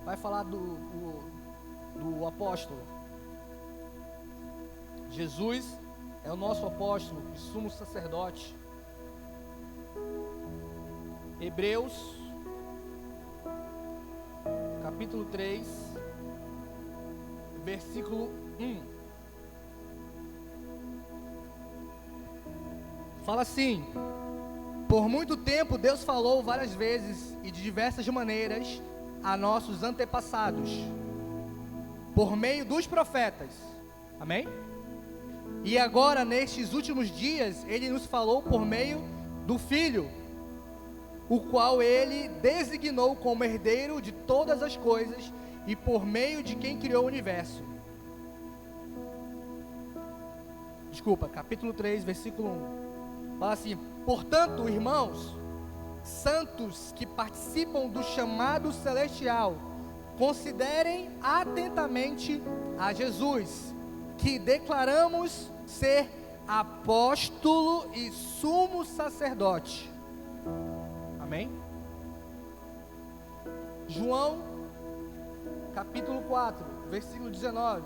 Speaker 1: Vai falar do apóstolo. Jesus é o nosso apóstolo e sumo sacerdote. Hebreus, capítulo 3, versículo 1. Fala assim: por muito tempo Deus falou várias vezes e de diversas maneiras a nossos antepassados, por meio dos profetas. Amém? E agora, nestes últimos dias, Ele nos falou por meio do Filho, o qual Ele designou como herdeiro de todas as coisas e por meio de quem criou o universo. Capítulo 3, versículo 1. Fala assim: portanto, irmãos, santos que participam do chamado celestial, considerem atentamente a Jesus, que declaramos ser apóstolo e sumo sacerdote. Amém? João, capítulo 4, versículo 19.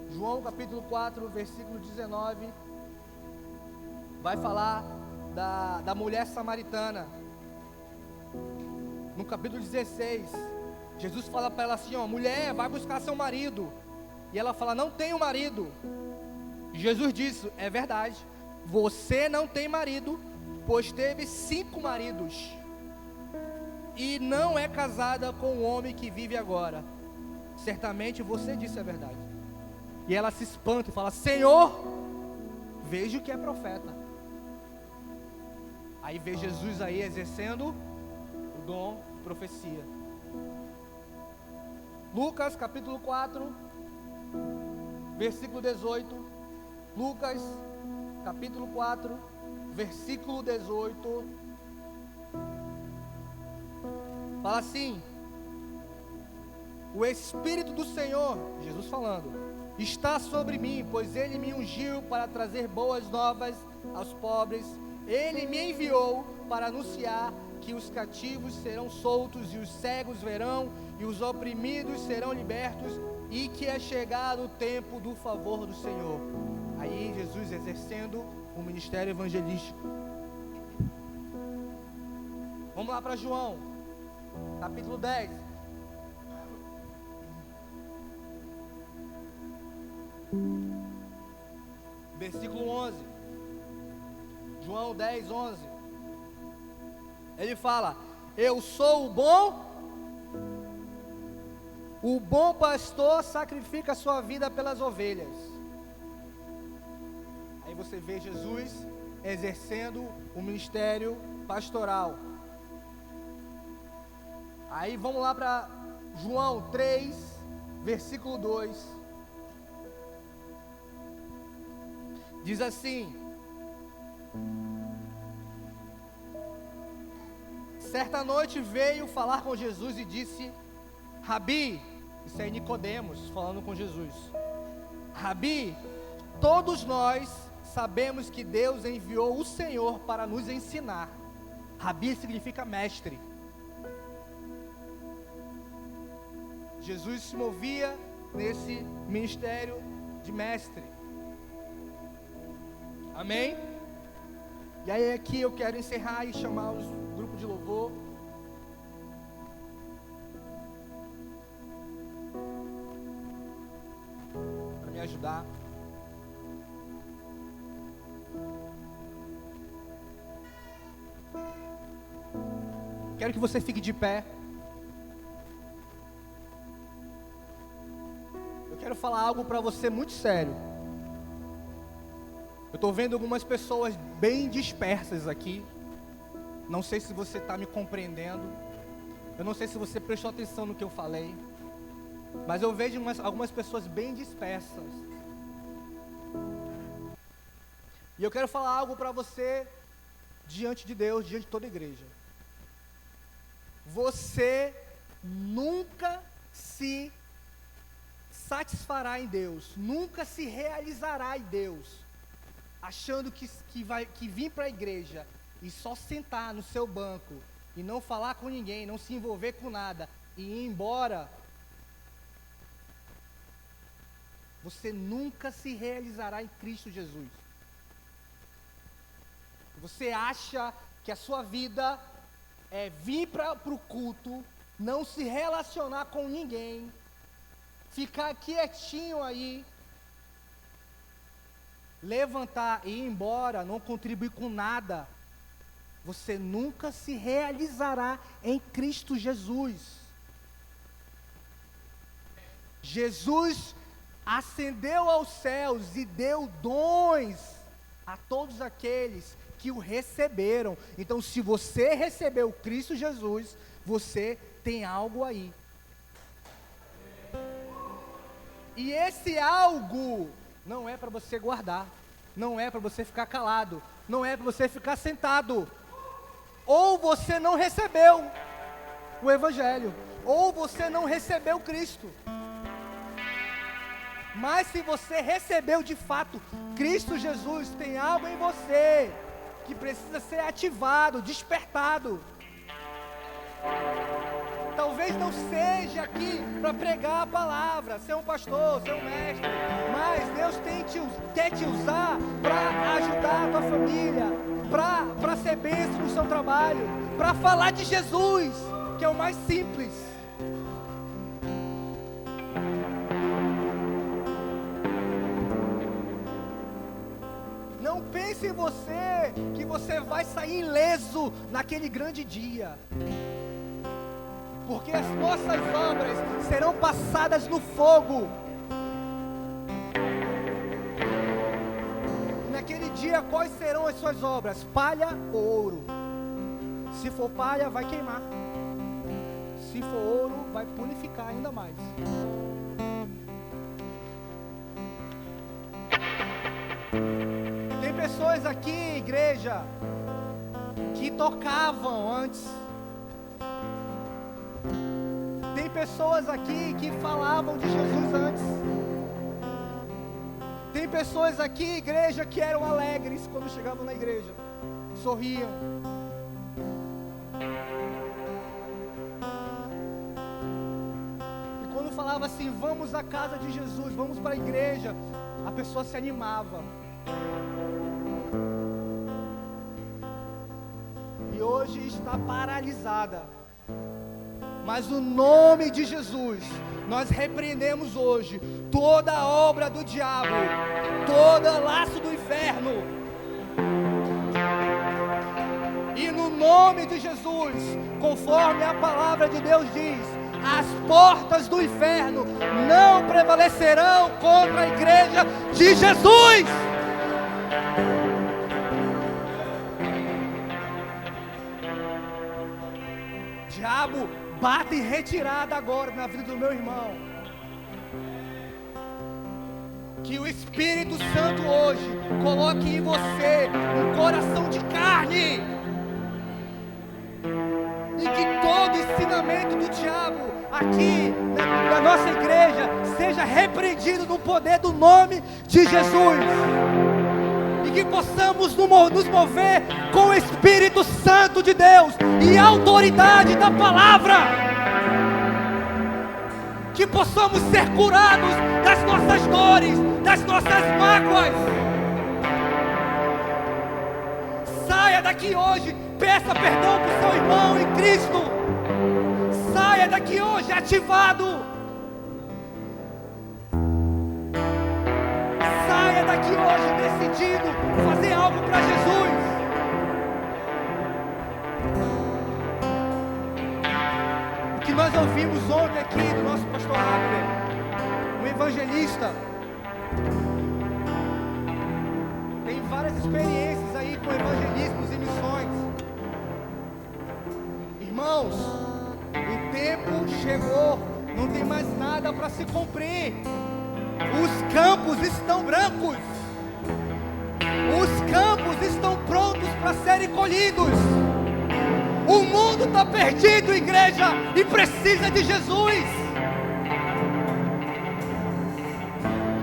Speaker 1: João, capítulo 4, versículo 19. Vai falar da mulher samaritana. No capítulo 16, Jesus fala para ela assim, ó, mulher, vai buscar seu marido. E ela fala, não tenho marido. Jesus disse, é verdade, você não tem marido, pois teve 5 maridos, e não é casada com o homem que vive agora. Certamente você disse a verdade. E ela se espanta e fala, Senhor, vejo que é profeta. Aí vê Jesus aí exercendo o dom de profecia. Lucas capítulo 4, versículo 18. Lucas capítulo 4, versículo 18. Fala assim: o Espírito do Senhor, Jesus falando, está sobre mim, pois Ele me ungiu para trazer boas novas aos pobres. Ele me enviou para anunciar que os cativos serão soltos, e os cegos verão, e os oprimidos serão libertos, e que é chegado o tempo do favor do Senhor. Aí Jesus exercendo o ministério evangelístico. Vamos lá para João, capítulo 10. Versículo 11. João 10, 11. Ele fala: eu sou o bom pastor sacrifica a sua vida pelas ovelhas. Aí você vê Jesus exercendo o ministério pastoral. Aí vamos lá para João 3, versículo 2. Diz assim: certa noite veio falar com Jesus e disse: Rabi, isso é Nicodemos falando com Jesus, Rabi, todos nós sabemos que Deus enviou o Senhor para nos ensinar. Rabi significa mestre. Jesus se movia nesse ministério de mestre. Amém? E aí aqui eu quero encerrar e chamar os grupos de louvor. Para me ajudar. Quero que você fique de pé. Eu quero falar algo para você muito sério. Eu estou vendo algumas pessoas bem dispersas aqui. Não sei se você está me compreendendo. Eu não sei se você prestou atenção no que eu falei. Mas eu vejo algumas pessoas bem dispersas. E eu quero falar algo para você diante de Deus, diante de toda a igreja. Você nunca se satisfará em Deus, nunca se realizará em Deus, achando que vir para a igreja e só sentar no seu banco e não falar com ninguém, não se envolver com nada e ir embora. Você nunca se realizará em Cristo Jesus. Você acha que a sua vida é vir para o culto, não se relacionar com ninguém, ficar quietinho aí, levantar e ir embora, não contribuir com nada. Você nunca se realizará em Cristo Jesus. Jesus ascendeu aos céus e deu dons a todos aqueles que o receberam. Então, se você recebeu Cristo Jesus, você tem algo aí. E esse algo não é para você guardar, não é para você ficar calado, não é para você ficar sentado. Ou você não recebeu o Evangelho, ou você não recebeu Cristo. Mas se você recebeu de fato Cristo Jesus, tem algo em você que precisa ser ativado, despertado. Talvez não seja aqui para pregar a palavra, ser um pastor, ser um mestre, mas Deus quer te usar para ajudar a tua família, para seu trabalho, para falar de Jesus, que é o mais simples. Não pense em você, que você vai sair ileso naquele grande dia. Porque as nossas obras serão passadas no fogo. Naquele dia, quais serão as suas obras? Palha ou ouro? Se for palha, vai queimar. Se for ouro, vai purificar ainda mais. Tem pessoas aqui, igreja, que tocavam antes. Tem pessoas aqui que falavam de Jesus antes. Tem pessoas aqui, igreja, que eram alegres quando chegavam na igreja. Sorriam. E quando falava assim, vamos à casa de Jesus, vamos para a igreja, a pessoa se animava. E hoje está paralisada. Mas no nome de Jesus, nós repreendemos hoje toda a obra do diabo, todo laço do inferno. E no nome de Jesus, conforme a palavra de Deus diz, as portas do inferno não prevalecerão contra a igreja de Jesus. Diabo, bata em retirada agora na vida do meu irmão. Que o Espírito Santo hoje coloque em você um coração de carne. E que todo ensinamento do diabo aqui na nossa igreja seja repreendido no poder do nome de Jesus. E que possamos nos mover com o Espírito Santo de Deus e a autoridade da palavra. Que possamos ser curados das nossas dores, das nossas mágoas. Saia daqui hoje, peça perdão para o seu irmão em Cristo. Saia daqui hoje ativado. Saia daqui hoje decidido fazer algo para Jesus. O que nós ouvimos ontem aqui do nosso pastor Abner, um evangelista, tem várias experiências aí com evangelismos e missões. Irmãos, o tempo chegou, não tem mais nada para se cumprir. Os campos estão brancos. Os campos estão prontos para serem colhidos. O mundo está perdido, igreja, e precisa de Jesus.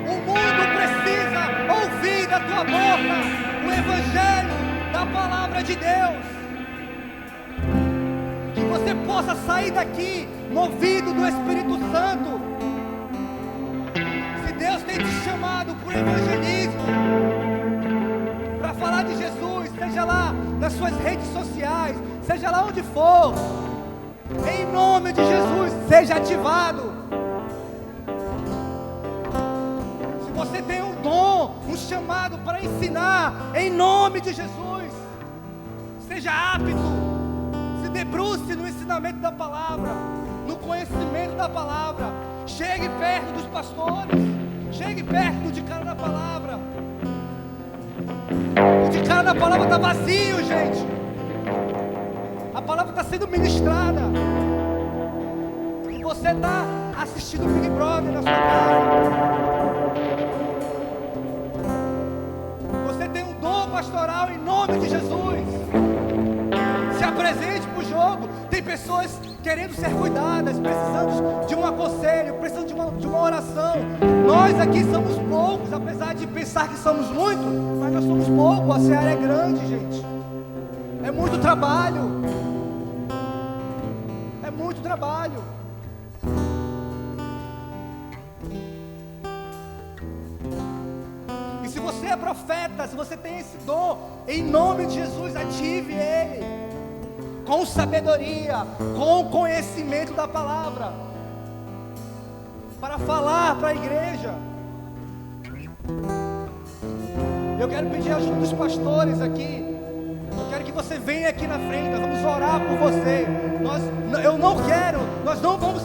Speaker 1: O mundo precisa ouvir da tua boca o evangelho da palavra de Deus. Que você possa sair daqui movido do Espírito Santo. Deus tem te chamado por evangelismo, para falar de Jesus, seja lá nas suas redes sociais, seja lá onde for. Em nome de Jesus, seja ativado. Se você tem um dom, um chamado para ensinar, em nome de Jesus, seja apto, se debruce no ensinamento da palavra, no conhecimento da palavra. Chegue perto dos pastores. Chegue perto do de cara da palavra. O de cara da palavra está vazio, gente. A palavra está sendo ministrada. E você está assistindo o Big Brother na sua casa. Você tem um dom pastoral em nome de Jesus. Se apresente para o jogo. Tem pessoas querendo ser cuidadas, precisando de um aconselho, precisando de uma oração. Nós aqui somos poucos, apesar de pensar que somos muitos, mas nós somos poucos. A seara é grande, gente. É muito trabalho. É muito trabalho. E se você é profeta, se você tem esse dom, em nome de Jesus, ative ele. com sabedoria, com conhecimento da palavra, para falar para a igreja. Eu quero pedir a ajuda dos pastores aqui. Eu quero que você venha aqui na frente. Nós vamos orar por você. Nós não vamos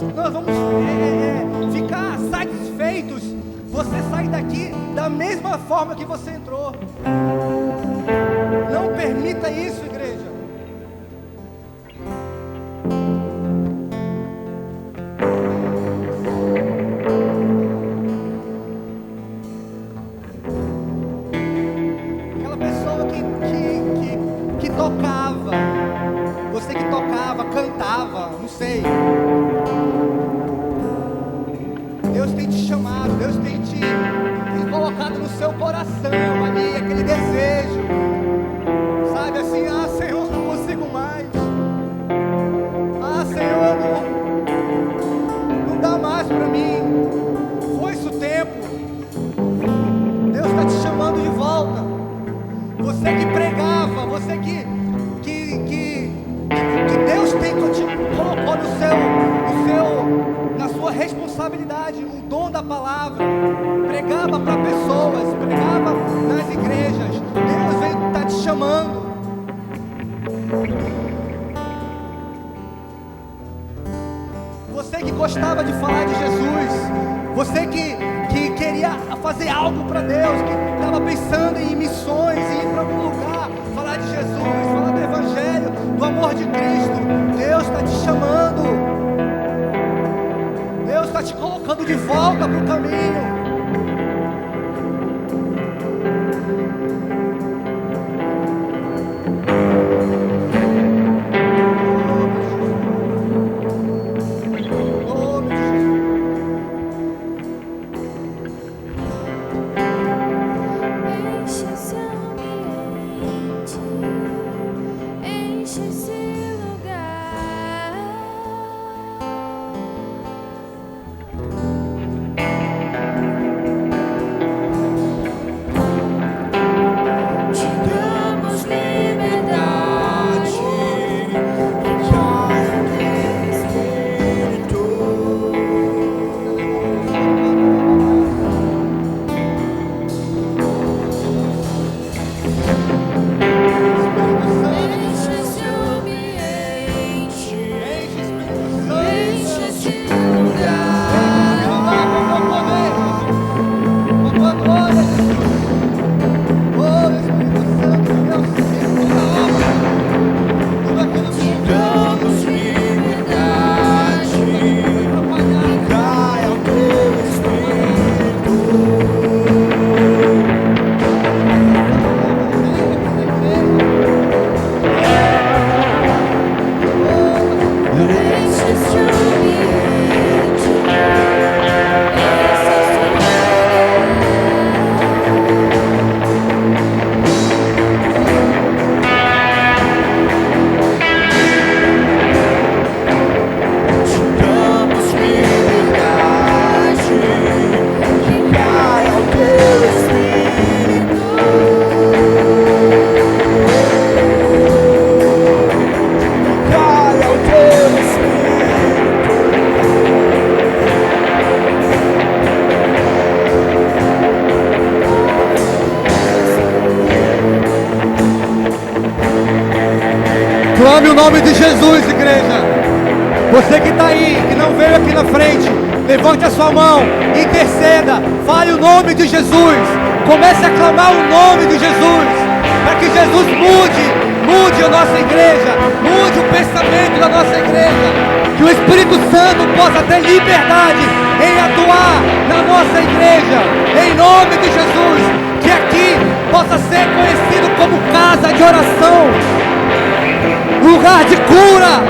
Speaker 1: ficar satisfeitos. Você sai daqui da mesma forma que você entrou. Não permita isso, igreja. Aquela pessoa que tocava, você que tocava, cantava, não sei. Deus tem te chamado, Deus tem te colocado no seu coração ali, aquele desejo, sabe assim, Senhor, não consigo mais, Senhor, não dá mais para mim, foi-se o tempo. Deus está te chamando de volta. Você que pregava, você que Deus colocou na sua responsabilidade o dom da palavra, pregava para pessoas, pregava nas igrejas. Deus está te chamando. Você que gostava de falar de Jesus, você que queria fazer algo para Deus, que estava pensando em missões, em ir para algum lugar, falar de Jesus, falar do Evangelho, do amor de Cristo. Deus está te chamando. Deus está te colocando de volta para o caminho. Clame o nome de Jesus, igreja. Você que está aí, que não veio aqui na frente, levante a sua mão, interceda, fale o nome de Jesus. Comece a clamar o nome de Jesus, para que Jesus mude a nossa igreja, mude o pensamento da nossa igreja, que o Espírito Santo possa ter liberdade em atuar na nossa igreja, em nome de Jesus, que aqui possa ser conhecido como casa de oração, lugar de cura,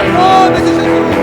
Speaker 1: em nome de Jesus.